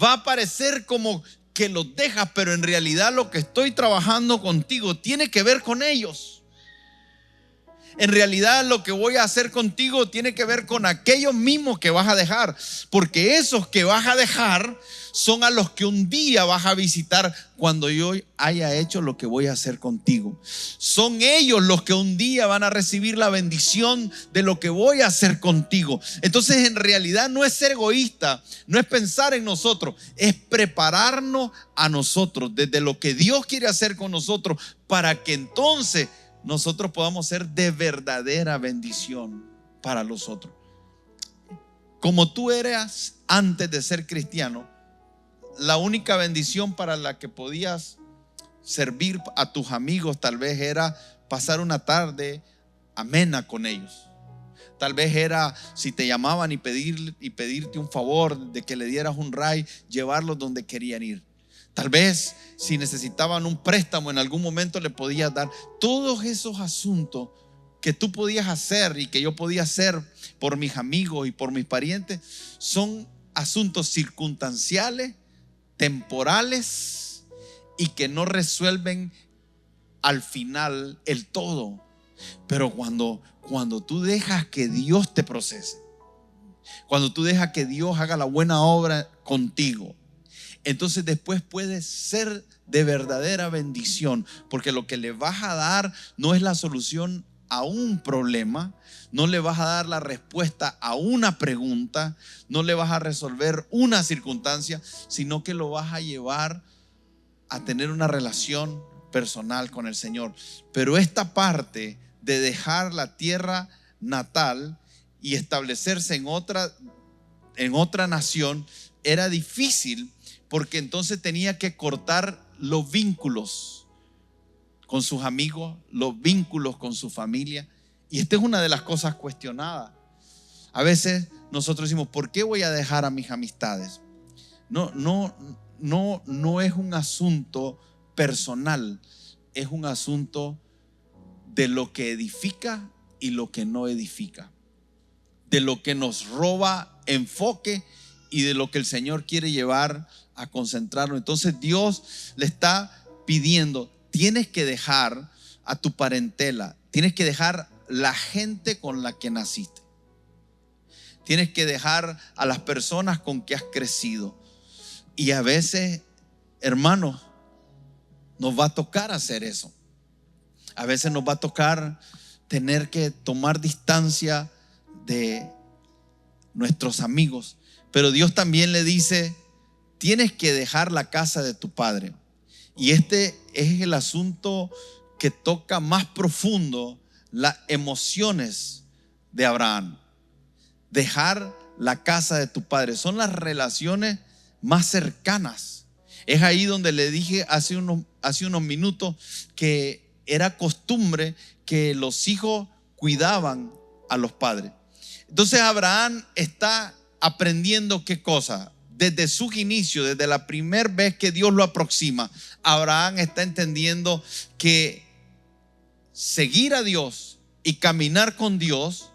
va a parecer como que los dejas, pero en realidad lo que estoy trabajando contigo tiene que ver con ellos. En realidad lo que voy a hacer contigo tiene que ver con aquellos mismos que vas a dejar, porque esos que vas a dejar son a los que un día vas a visitar cuando yo haya hecho lo que voy a hacer contigo. Son ellos los que un día van a recibir la bendición de lo que voy a hacer contigo. Entonces, en realidad no es ser egoísta, no es pensar en nosotros, es prepararnos a nosotros desde lo que Dios quiere hacer con nosotros, para que entonces nosotros podamos ser de verdadera bendición para los otros. Como tú eras antes de ser cristiano, la única bendición para la que podías servir a tus amigos tal vez era pasar una tarde amena con ellos. Tal vez era, si te llamaban y pedirte un favor de que le dieras un ride, llevarlos donde querían ir. Tal vez si necesitaban un préstamo en algún momento le podías dar. Todos esos asuntos que tú podías hacer y que yo podía hacer por mis amigos y por mis parientes son asuntos circunstanciales, temporales y que no resuelven al final el todo. Pero cuando tú dejas que Dios te procese, cuando tú dejas que Dios haga la buena obra contigo, entonces después puedes ser de verdadera bendición, porque lo que le vas a dar no es la solución a un problema, no le vas a dar la respuesta a una pregunta, no le vas a resolver una circunstancia, sino que lo vas a llevar a tener una relación personal con el Señor. Pero esta parte de dejar la tierra natal y establecerse en otra nación era difícil, porque entonces tenía que cortar los vínculos con sus amigos, los vínculos con su familia. Y esta es una de las cosas cuestionadas. A veces nosotros decimos: ¿por qué voy a dejar a mis amistades? No es un asunto personal, es un asunto de lo que edifica y lo que no edifica, de lo que nos roba enfoque y de lo que el Señor quiere llevar a concentrarnos. Entonces Dios le está pidiendo: tienes que dejar a tu parentela, tienes que dejar la gente con la que naciste, tienes que dejar a las personas con que has crecido. Y a veces, hermanos, nos va a tocar hacer eso. A veces nos va a tocar tener que tomar distancia de nuestros amigos. Pero Dios también le dice: tienes que dejar la casa de tu padre. Y este es el asunto que toca más profundo las emociones de Abraham. Dejar la casa de tu padre son las relaciones más cercanas. Es ahí donde le dije hace unos minutos que era costumbre que los hijos cuidaban a los padres. Entonces Abraham está aprendiendo ¿qué cosa? Desde sus inicios, desde la primera vez que Dios lo aproxima, Abraham está entendiendo que seguir a Dios y caminar con Dios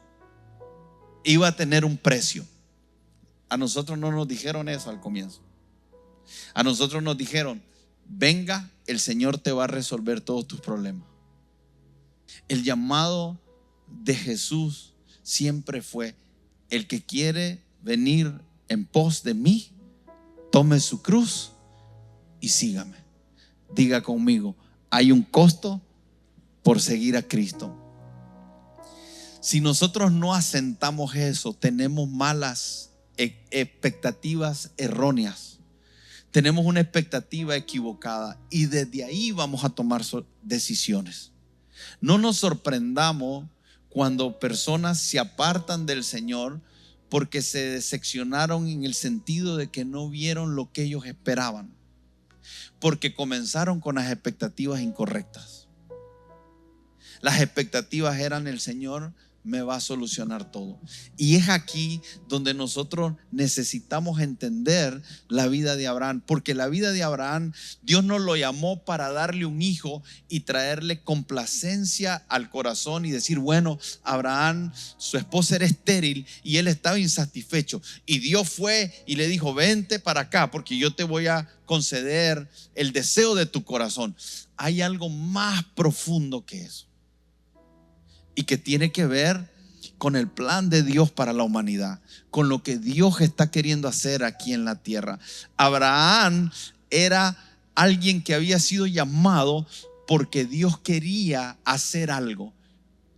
iba a tener un precio. A nosotros no nos dijeron eso al comienzo. A nosotros nos dijeron: venga, el Señor te va a resolver todos tus problemas. El llamado de Jesús siempre fue: el que quiere venir en pos de mí, tome su cruz y sígame. Diga conmigo: hay un costo por seguir a Cristo. Si nosotros no asentamos eso, tenemos malas expectativas erróneas. Tenemos una expectativa equivocada y desde ahí vamos a tomar decisiones. No nos sorprendamos cuando personas se apartan del Señor porque se decepcionaron en el sentido de que no vieron lo que ellos esperaban, porque comenzaron con las expectativas incorrectas. Las expectativas eran: el Señor me va a solucionar todo. Y es aquí donde nosotros necesitamos entender la vida de Abraham, porque la vida de Abraham, Dios no lo llamó para darle un hijo y traerle complacencia al corazón y decir: bueno, Abraham, su esposa era estéril y él estaba insatisfecho, y Dios fue y le dijo: vente para acá porque yo te voy a conceder el deseo de tu corazón. Hay algo más profundo que eso, y que tiene que ver con el plan de Dios para la humanidad, con lo que Dios está queriendo hacer aquí en la tierra. Abraham era alguien que había sido llamado porque Dios quería hacer algo.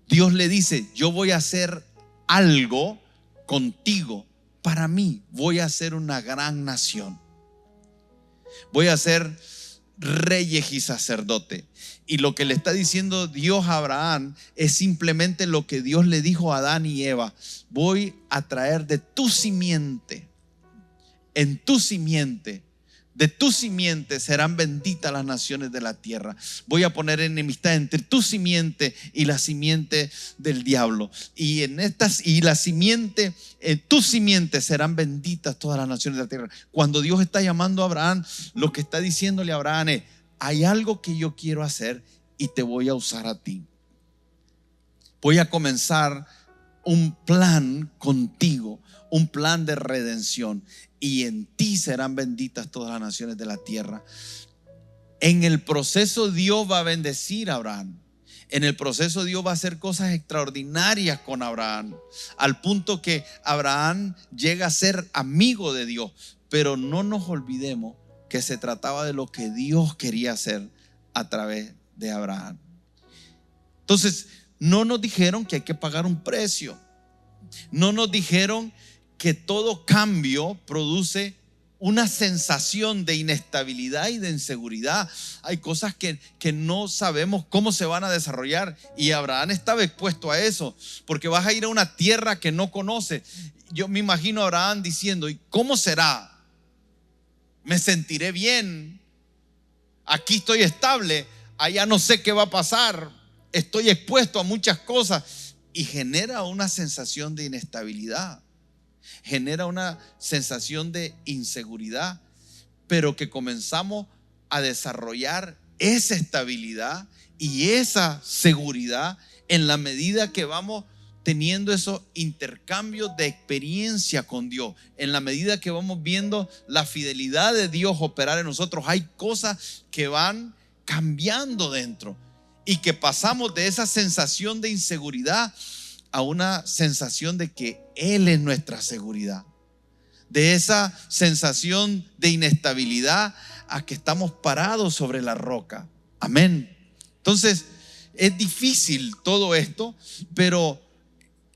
Dios le dice: yo voy a hacer algo contigo. Para mí, voy a hacer una gran nación. Voy a ser reyes y sacerdote. Y lo que le está diciendo Dios a Abraham es simplemente lo que Dios le dijo a Adán y Eva: voy a traer de tu simiente, en tu simiente, de tu simiente serán benditas las naciones de la tierra. Voy a poner enemistad entre tu simiente y la simiente del diablo. Y en tu simiente serán benditas todas las naciones de la tierra. Cuando Dios está llamando a Abraham, lo que está diciéndole a Abraham es: hay algo que yo quiero hacer y te voy a usar a ti. Voy a comenzar un plan contigo, un plan de redención, y en ti serán benditas todas las naciones de la tierra. En el proceso Dios va a bendecir a Abraham. En el proceso Dios va a hacer cosas extraordinarias con Abraham, al punto que Abraham llega a ser amigo de Dios. Pero no nos olvidemos que se trataba de lo que Dios quería hacer a través de Abraham. Entonces, no nos dijeron que hay que pagar un precio. No nos dijeron que todo cambio produce una sensación de inestabilidad y de inseguridad. Hay cosas que no sabemos cómo se van a desarrollar, y Abraham estaba expuesto a eso, porque vas a ir a una tierra que no conoce. Yo me imagino a Abraham diciendo: ¿y cómo será? ¿Me sentiré bien? Aquí estoy estable, allá no sé qué va a pasar, estoy expuesto a muchas cosas. Y genera una sensación de inestabilidad, genera una sensación de inseguridad, pero que comenzamos a desarrollar esa estabilidad y esa seguridad en la medida que vamos teniendo esos intercambios de experiencia con Dios, en la medida que vamos viendo la fidelidad de Dios operar en nosotros. Hay cosas que van cambiando dentro, y que pasamos de esa sensación de inseguridad a una sensación de que Él es nuestra seguridad, de esa sensación de inestabilidad a que estamos parados sobre la roca. Amén. Entonces, es difícil todo esto, pero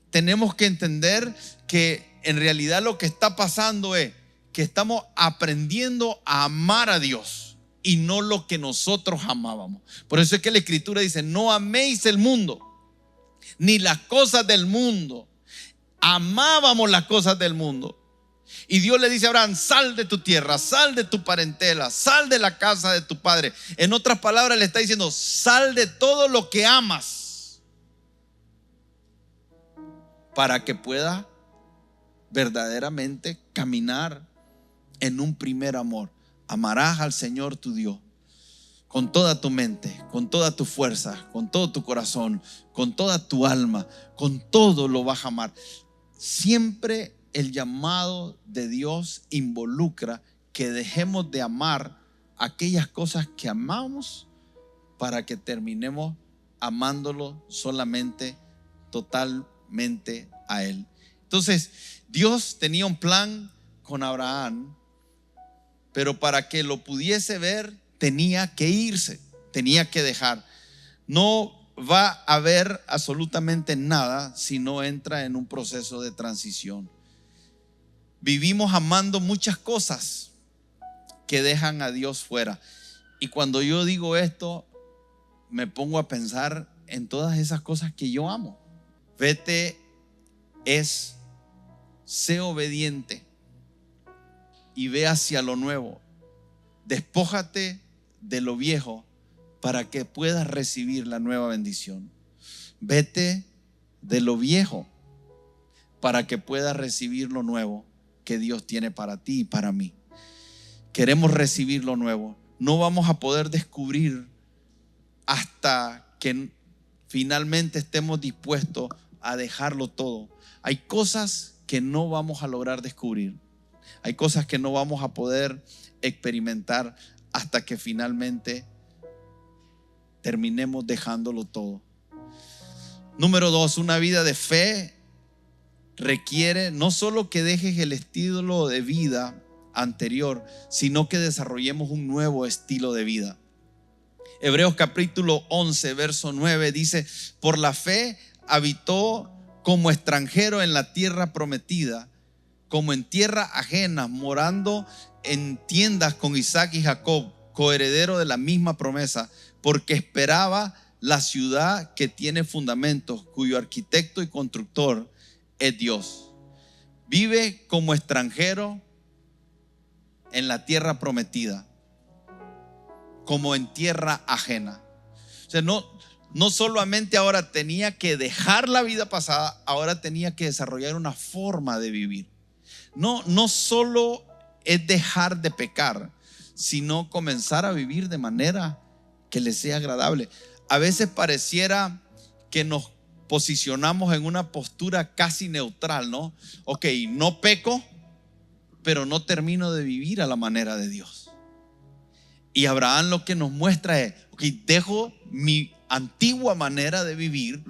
tenemos que entender que en realidad lo que está pasando es que estamos aprendiendo a amar a Dios y no lo que nosotros amábamos. Por eso es que la Escritura dice: no améis el mundo ni las cosas del mundo. Amábamos las cosas del mundo. Y Dios le dice a Abraham: sal de tu tierra, sal de tu parentela, sal de la casa de tu padre. En otras palabras, le está diciendo: sal de todo lo que amas, para que puedas verdaderamente caminar en un primer amor. Amarás al Señor tu Dios con toda tu mente, con toda tu fuerza, con todo tu corazón, con toda tu alma, con todo lo vas a amar. Siempre el llamado de Dios involucra que dejemos de amar aquellas cosas que amamos para que terminemos amándolo solamente, totalmente a Él. Entonces, Dios tenía un plan con Abraham, pero para que lo pudiese ver tenía que irse, tenía que dejar. No va a haber absolutamente nada si no entra en un proceso de transición. Vivimos amando muchas cosas, que dejan a Dios fuera. Y cuando yo digo esto, me pongo a pensar en todas esas cosas que yo amo. Vete sé obediente y ve hacia lo nuevo. Despójate de lo viejo para que puedas recibir la nueva bendición. Vete de lo viejo para que puedas recibir lo nuevo que Dios tiene para ti y para mí. Queremos recibir lo nuevo. No vamos a poder descubrir hasta que finalmente estemos dispuestos a dejarlo todo. Hay cosas que no vamos a lograr descubrir. Hay cosas que no vamos a poder experimentar hasta que finalmente terminemos dejándolo todo. Número 2, una vida de fe requiere no solo que dejes el estilo de vida anterior, sino que desarrollemos un nuevo estilo de vida. Hebreos capítulo 11, verso 9 dice: por la fe habitó como extranjero en la tierra prometida, como en tierra ajena, morando en tiendas con Isaac y Jacob, coheredero de la misma promesa, porque esperaba la ciudad que tiene fundamentos, cuyo arquitecto y constructor es Dios. Vive como extranjero en la tierra prometida, como en tierra ajena. O sea, no solamente ahora tenía que dejar la vida pasada, ahora tenía que desarrollar una forma de vivir. No solo es dejar de pecar, sino comenzar a vivir de manera que le sea agradable. A veces pareciera que nos posicionamos en una postura casi neutral, ¿no? Ok, no peco, pero no termino de vivir a la manera de Dios. Y Abraham lo que nos muestra es: ok, dejo mi antigua manera de vivir,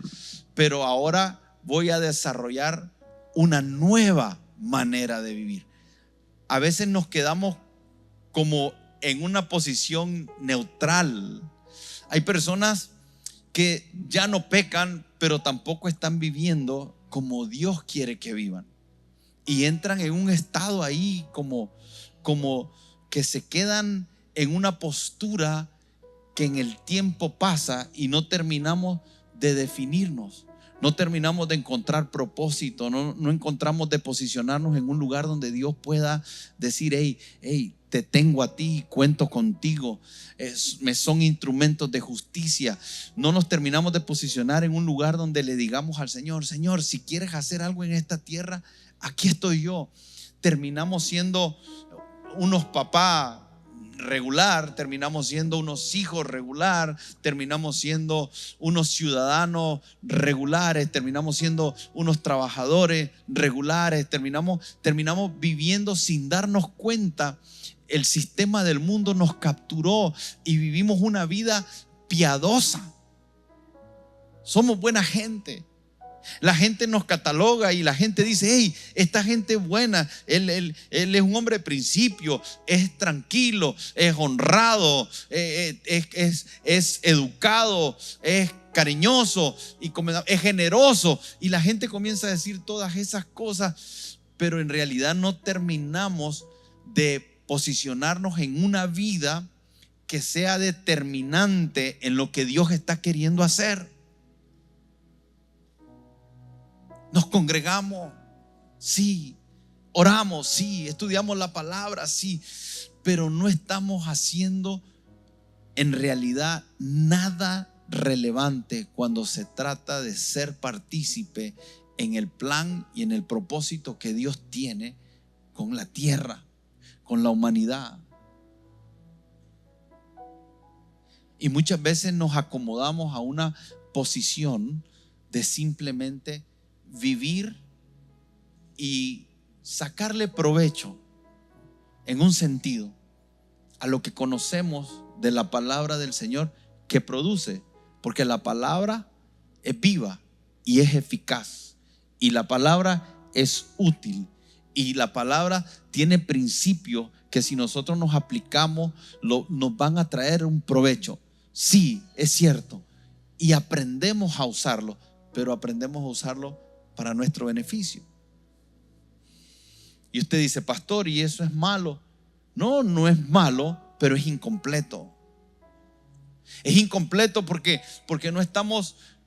pero ahora voy a desarrollar una nueva manera de vivir. A veces nos quedamos como en una posición neutral. Hay personas que ya no pecan, pero tampoco están viviendo como Dios quiere que vivan. Y entran en un estado ahí como que se quedan en una postura que en el tiempo pasa y no terminamos de definirnos. No terminamos de encontrar propósito, no encontramos de posicionarnos en un lugar donde Dios pueda decir: hey, te tengo a ti, cuento contigo, me son instrumentos de justicia. No nos terminamos de posicionar en un lugar donde le digamos al Señor: Señor, si quieres hacer algo en esta tierra, aquí estoy yo. Terminamos siendo unos papás regular, terminamos siendo unos hijos regular, terminamos siendo unos ciudadanos regulares, terminamos siendo unos trabajadores regulares, terminamos viviendo sin darnos cuenta. El sistema del mundo nos capturó y vivimos una vida piadosa. Somos buena gente. La gente nos cataloga y la gente dice: hey, esta gente es buena, él es un hombre de principio, es tranquilo, es honrado, es educado, es cariñoso y es generoso. Y la gente comienza a decir todas esas cosas, pero en realidad no terminamos de posicionarnos en una vida que sea determinante en lo que Dios está queriendo hacer. Nos congregamos, sí. Oramos, sí. Estudiamos la palabra, sí. Pero no estamos haciendo en realidad nada relevante cuando se trata de ser partícipe en el plan y en el propósito que Dios tiene con la tierra, con la humanidad. Y muchas veces nos acomodamos a una posición de simplemente vivir y sacarle provecho en un sentido a lo que conocemos de la palabra del Señor que produce, porque la palabra es viva y es eficaz, y la palabra es útil, y la palabra tiene principios que si nosotros nos aplicamos nos van a traer un provecho. Sí, es cierto, y aprendemos a usarlo, pero aprendemos a usarlo para nuestro beneficio. Y usted dice: pastor, ¿y eso es malo? No, no es malo, pero es incompleto. Es incompleto porque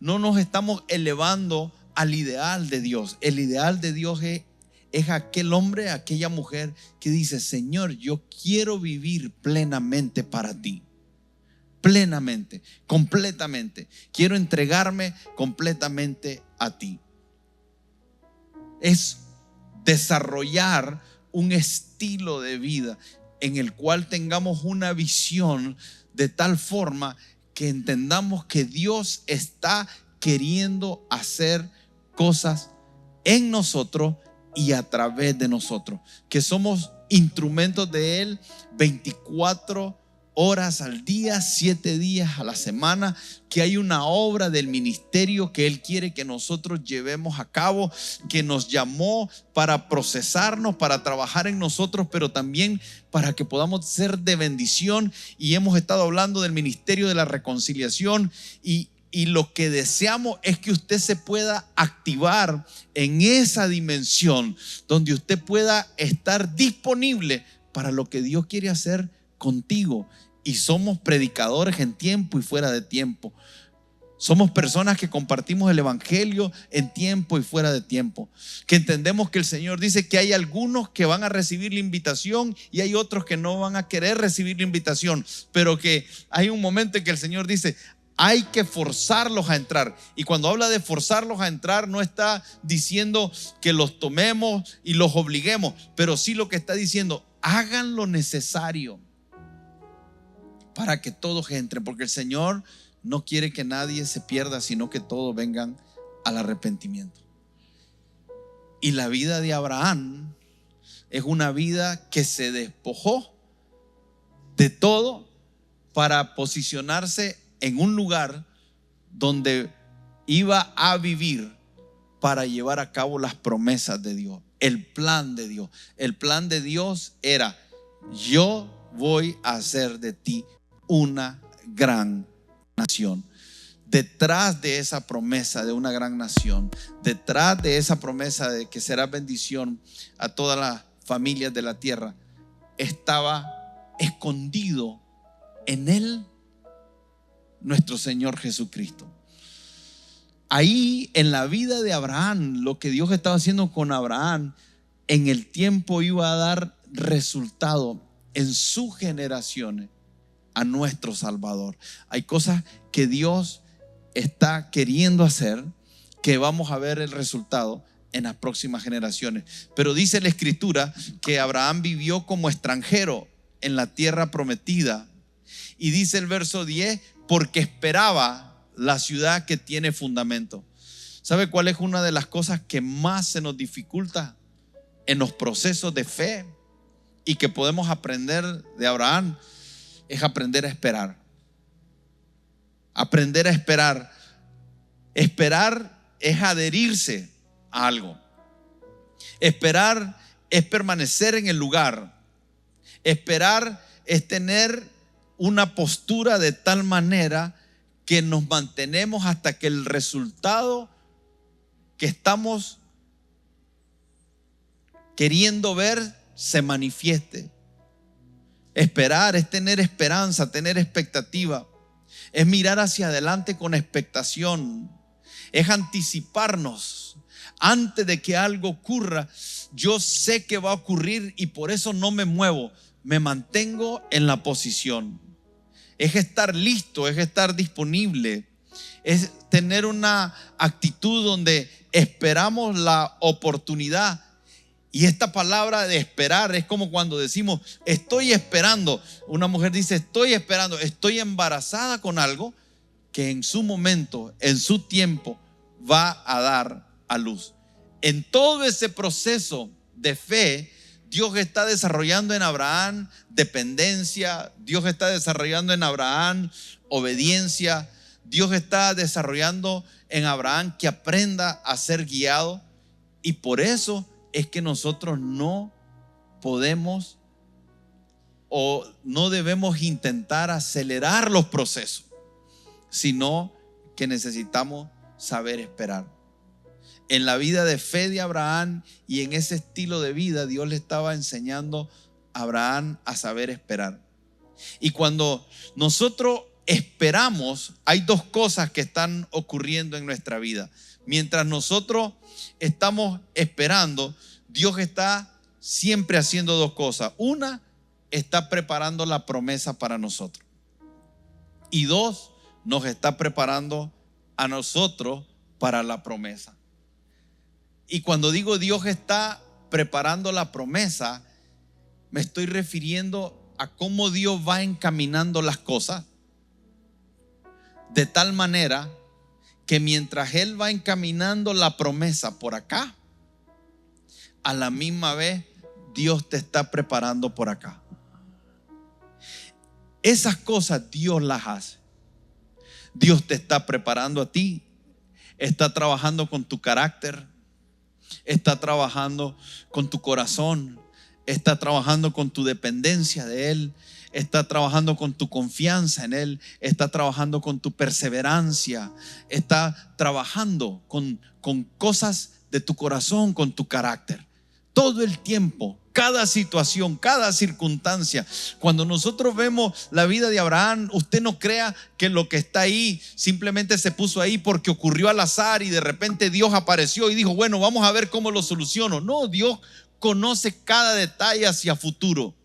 no nos estamos elevando al ideal de Dios. El ideal de Dios es aquel hombre, aquella mujer que dice: Señor, yo quiero vivir plenamente para ti. Plenamente, completamente. Quiero entregarme completamente a ti. Es desarrollar un estilo de vida en el cual tengamos una visión de tal forma que entendamos que Dios está queriendo hacer cosas en nosotros y a través de nosotros, que somos instrumentos de Él 24 horas al día, 7 días a la semana, que hay una obra del ministerio que Él quiere que nosotros llevemos a cabo, que nos llamó para procesarnos, para trabajar en nosotros, pero también para que podamos ser de bendición. Y hemos estado hablando del ministerio de la reconciliación y lo que deseamos es que usted se pueda activar en esa dimensión donde usted pueda estar disponible para lo que Dios quiere hacer contigo. Y somos predicadores en tiempo y fuera de tiempo. Somos personas que compartimos el evangelio en tiempo y fuera de tiempo. Que entendemos que el Señor dice que hay algunos que van a recibir la invitación y hay otros que no van a querer recibir la invitación. Pero que hay un momento en que el Señor dice: hay que forzarlos a entrar. Y cuando habla de forzarlos a entrar, no está diciendo que los tomemos y los obliguemos, pero sí lo que está diciendo: hagan lo necesario para que todos entren, porque el Señor no quiere que nadie se pierda, sino que todos vengan al arrepentimiento. Y la vida de Abraham es una vida que se despojó de todo para posicionarse en un lugar donde iba a vivir para llevar a cabo las promesas de Dios, el plan de Dios. El plan de Dios era: yo voy a hacer de ti una gran nación. Detrás de esa promesa de una gran nación, detrás de esa promesa de que será bendición a todas las familias de la tierra, estaba escondido en él nuestro Señor Jesucristo. Ahí en la vida de Abraham, lo que Dios estaba haciendo con Abraham en el tiempo iba a dar resultado en sus generaciones a nuestro Salvador. Hay cosas que Dios está queriendo hacer, que vamos a ver el resultado en las próximas generaciones. Pero dice la Escritura que Abraham vivió como extranjero en la tierra prometida. Y dice el verso 10: porque esperaba la ciudad que tiene fundamento. ¿Sabe cuál es una de las cosas que más se nos dificulta en los procesos de fe y que podemos aprender de Abraham? Es aprender a esperar. Aprender a esperar. Esperar es adherirse a algo. Esperar es permanecer en el lugar. Esperar es tener una postura de tal manera que nos mantenemos hasta que el resultado que estamos queriendo ver se manifieste. Esperar es tener esperanza, tener expectativa. Es mirar hacia adelante con expectación. Es anticiparnos. Antes de que algo ocurra, yo sé que va a ocurrir y por eso no me muevo. Me mantengo en la posición. Es estar listo, es estar disponible. Es tener una actitud donde esperamos la oportunidad. Y esta palabra de esperar es como cuando decimos: estoy esperando. Una mujer dice: estoy esperando, estoy embarazada con algo que en su momento, en su tiempo, va a dar a luz. En todo ese proceso de fe, Dios está desarrollando en Abraham dependencia. Dios está desarrollando en Abraham obediencia. Dios está desarrollando en Abraham que aprenda a ser guiado. Y por eso es que nosotros no podemos o no debemos intentar acelerar los procesos, sino que necesitamos saber esperar. En la vida de fe de Abraham y en ese estilo de vida, Dios le estaba enseñando a Abraham a saber esperar. Y cuando nosotros esperamos, hay dos cosas que están ocurriendo en nuestra vida. Mientras nosotros estamos esperando, Dios está siempre haciendo dos cosas. Una, está preparando la promesa para nosotros. Y dos, nos está preparando a nosotros para la promesa. Y cuando digo Dios está preparando la promesa, me estoy refiriendo a cómo Dios va encaminando las cosas de tal manera que mientras Él va encaminando la promesa por acá, a la misma vez Dios te está preparando por acá. Esas cosas Dios las hace. Dios te está preparando a ti, está trabajando con tu carácter, está trabajando con tu corazón, está trabajando con tu dependencia de Él, está trabajando con tu confianza en Él, está trabajando con tu perseverancia, está trabajando con cosas de tu corazón, con tu carácter. Todo el tiempo, cada situación, cada circunstancia. Cuando nosotros vemos la vida de Abraham, usted no crea que lo que está ahí simplemente se puso ahí porque ocurrió al azar y de repente Dios apareció y dijo, bueno, vamos a ver cómo lo soluciono. No, Dios conoce cada detalle hacia futuro.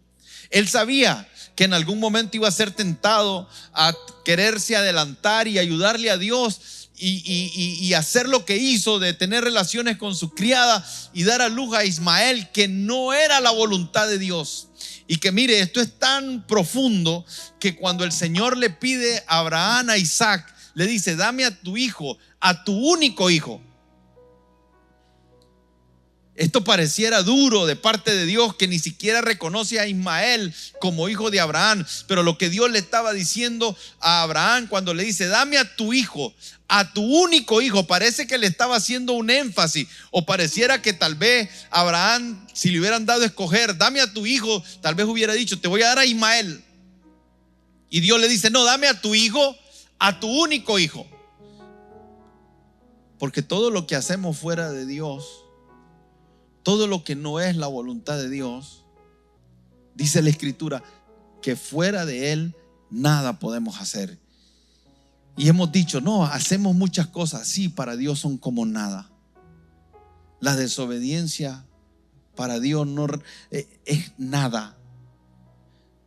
Él sabía que en algún momento iba a ser tentado a quererse adelantar y ayudarle a Dios y hacer lo que hizo de tener relaciones con su criada y dar a luz a Ismael, que no era la voluntad de Dios. Y que mire, esto es tan profundo que cuando el Señor le pide a Abraham, a Isaac, le dice, dame a tu hijo, a tu único hijo. Esto pareciera duro de parte de Dios, que ni siquiera reconoce a Ismael como hijo de Abraham. Pero lo que Dios le estaba diciendo a Abraham cuando le dice, dame a tu hijo, a tu único hijo, parece que le estaba haciendo un énfasis. O pareciera que tal vez Abraham, si le hubieran dado a escoger, dame a tu hijo, tal vez hubiera dicho, te voy a dar a Ismael. Y Dios le dice, no, dame a tu hijo, a tu único hijo. Porque todo lo que hacemos fuera de Dios, todo lo que no es la voluntad de Dios, dice la Escritura, que fuera de Él nada podemos hacer. Y hemos dicho, no, hacemos muchas cosas, sí, para Dios son como nada. La desobediencia para Dios no es nada.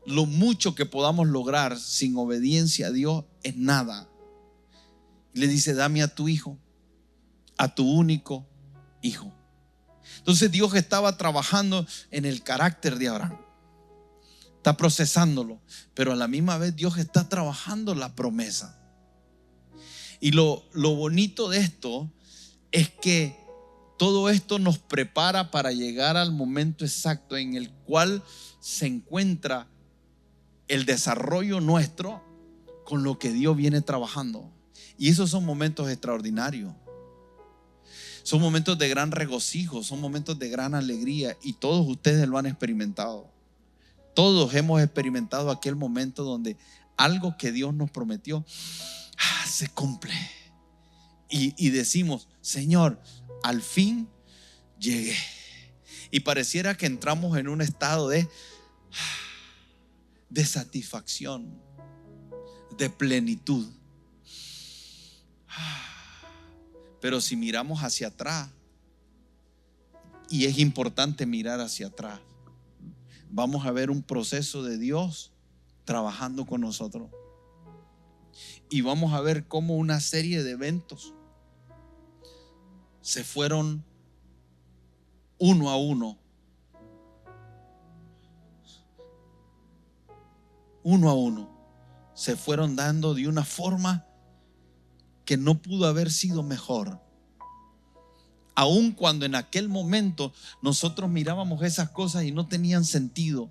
Lo mucho que podamos lograr sin obediencia a Dios es nada. Y le dice, dame a tu hijo, a tu único hijo. Entonces Dios estaba trabajando en el carácter de Abraham, está procesándolo, pero a la misma vez Dios está trabajando la promesa. Y lo bonito de esto es que todo esto nos prepara para llegar al momento exacto en el cual se encuentra el desarrollo nuestro con lo que Dios viene trabajando. Y esos son momentos extraordinarios. Son momentos de gran regocijo, son momentos de gran alegría, y todos ustedes lo han experimentado. Todos hemos experimentado aquel momento donde algo que Dios nos prometió se cumple. Y decimos, Señor, al fin llegué. Y pareciera que entramos en un estado de satisfacción, de plenitud. Pero si miramos hacia atrás, y es importante mirar hacia atrás, vamos a ver un proceso de Dios trabajando con nosotros. Y vamos a ver cómo una serie de eventos se fueron uno a uno. Uno a uno. Se fueron dando de una forma que no pudo haber sido mejor. Aun cuando en aquel momento nosotros mirábamos esas cosas y no tenían sentido,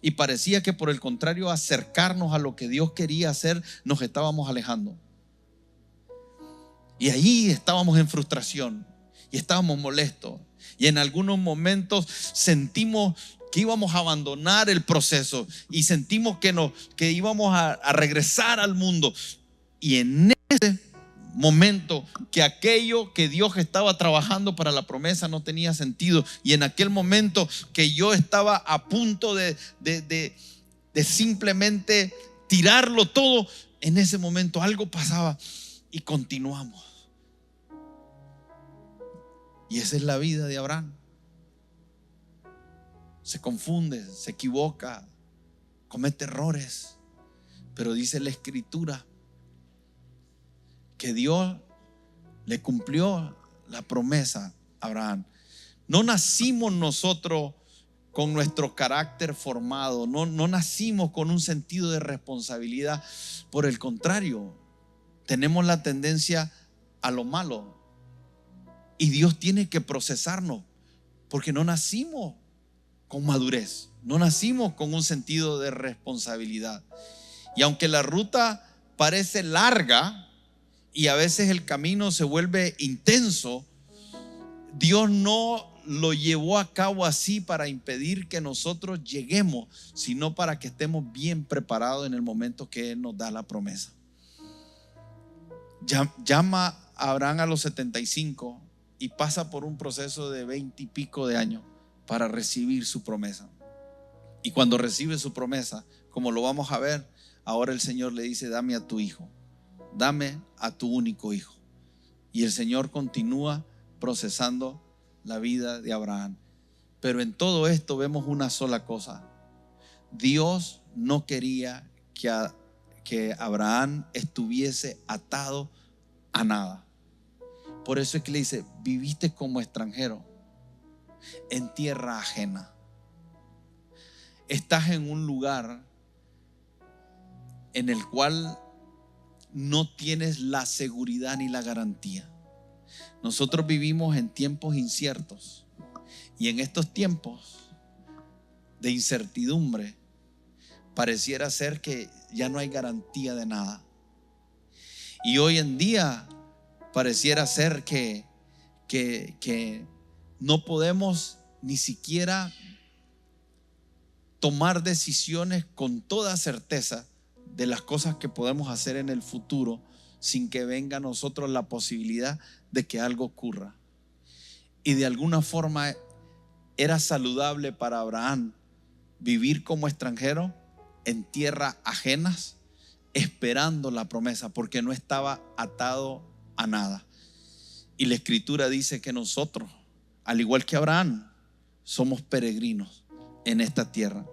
y parecía que por el contrario, acercarnos a lo que Dios quería hacer, nos estábamos alejando. Y ahí estábamos en frustración y estábamos molestos, y en algunos momentos sentimos que íbamos a abandonar el proceso y sentimos que íbamos a regresar al mundo. Y en ese momento que aquello que Dios estaba trabajando para la promesa no tenía sentido, y en aquel momento que yo estaba a punto de simplemente tirarlo todo, en ese momento algo pasaba y continuamos. Y esa es la vida de Abraham. Se confunde, se equivoca, comete errores, pero dice la Escritura que Dios le cumplió la promesa a Abraham. No nacimos nosotros con nuestro carácter formado, no nacimos con un sentido de responsabilidad. Por el contrario, tenemos la tendencia a lo malo, y Dios tiene que procesarnos porque no nacimos con madurez, no nacimos con un sentido de responsabilidad. Y aunque la ruta parece larga y a veces el camino se vuelve intenso, Dios no lo llevó a cabo así para impedir que nosotros lleguemos, sino para que estemos bien preparados en el momento que Él nos da la promesa. Llama a Abraham a los 75 y pasa por un proceso de 20 y pico de años para recibir su promesa. Y cuando recibe su promesa, como lo vamos a ver, ahora el Señor le dice: dame a tu hijo, dame a tu único hijo. Y el Señor continúa procesando la vida de Abraham. Pero en todo esto vemos una sola cosa: Dios no quería que Abraham estuviese atado a nada. Por eso es que le dice: viviste como extranjero en tierra ajena. Estás en un lugar en el cual no tienes la seguridad ni la garantía. Nosotros vivimos en tiempos inciertos, y en estos tiempos de incertidumbre pareciera ser que ya no hay garantía de nada. Y hoy en día pareciera ser que no podemos ni siquiera tomar decisiones con toda certeza de las cosas que podemos hacer en el futuro sin que venga a nosotros la posibilidad de que algo ocurra. Y de alguna forma era saludable para Abraham vivir como extranjero en tierras ajenas, esperando la promesa, porque no estaba atado a nada. Y la Escritura dice que nosotros, al igual que Abraham, somos peregrinos en esta tierra,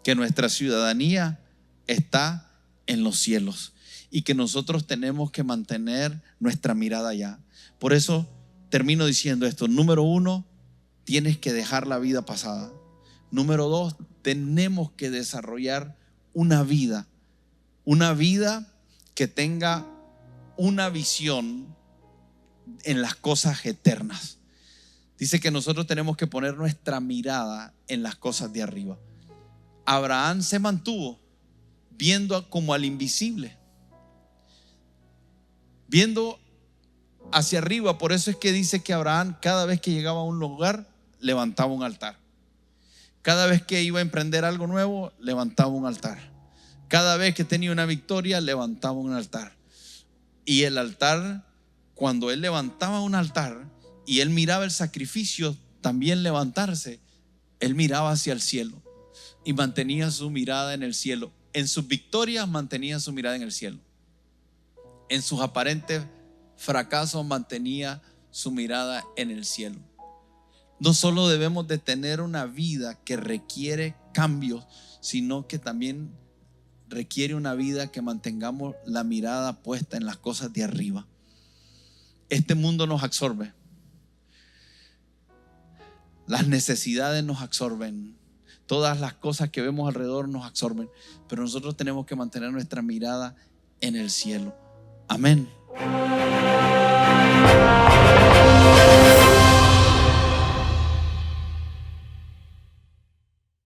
que nuestra ciudadanía está en los cielos y que nosotros tenemos que mantener nuestra mirada allá. Por eso termino diciendo esto: número 1, tienes que dejar la vida pasada. Número 2, tenemos que desarrollar una vida que tenga una visión en las cosas eternas. Dice que nosotros tenemos que poner nuestra mirada en las cosas de arriba. Abraham se mantuvo viendo como al invisible, viendo hacia arriba. Por eso es que dice que Abraham, cada vez que llegaba a un lugar, levantaba un altar. Cada vez que iba a emprender algo nuevo, levantaba un altar. Cada vez que tenía una victoria, levantaba un altar. Y el altar, cuando él levantaba un altar y él miraba el sacrificio también levantarse, él miraba hacia el cielo y mantenía su mirada en el cielo. En sus victorias mantenía su mirada en el cielo. En sus aparentes fracasos mantenía su mirada en el cielo. No solo debemos de tener una vida que requiere cambios, sino que también requiere una vida que mantengamos la mirada puesta en las cosas de arriba. Este mundo nos absorbe. Las necesidades nos absorben. Todas las cosas que vemos alrededor nos absorben. Pero nosotros tenemos que mantener nuestra mirada en el cielo. Amén.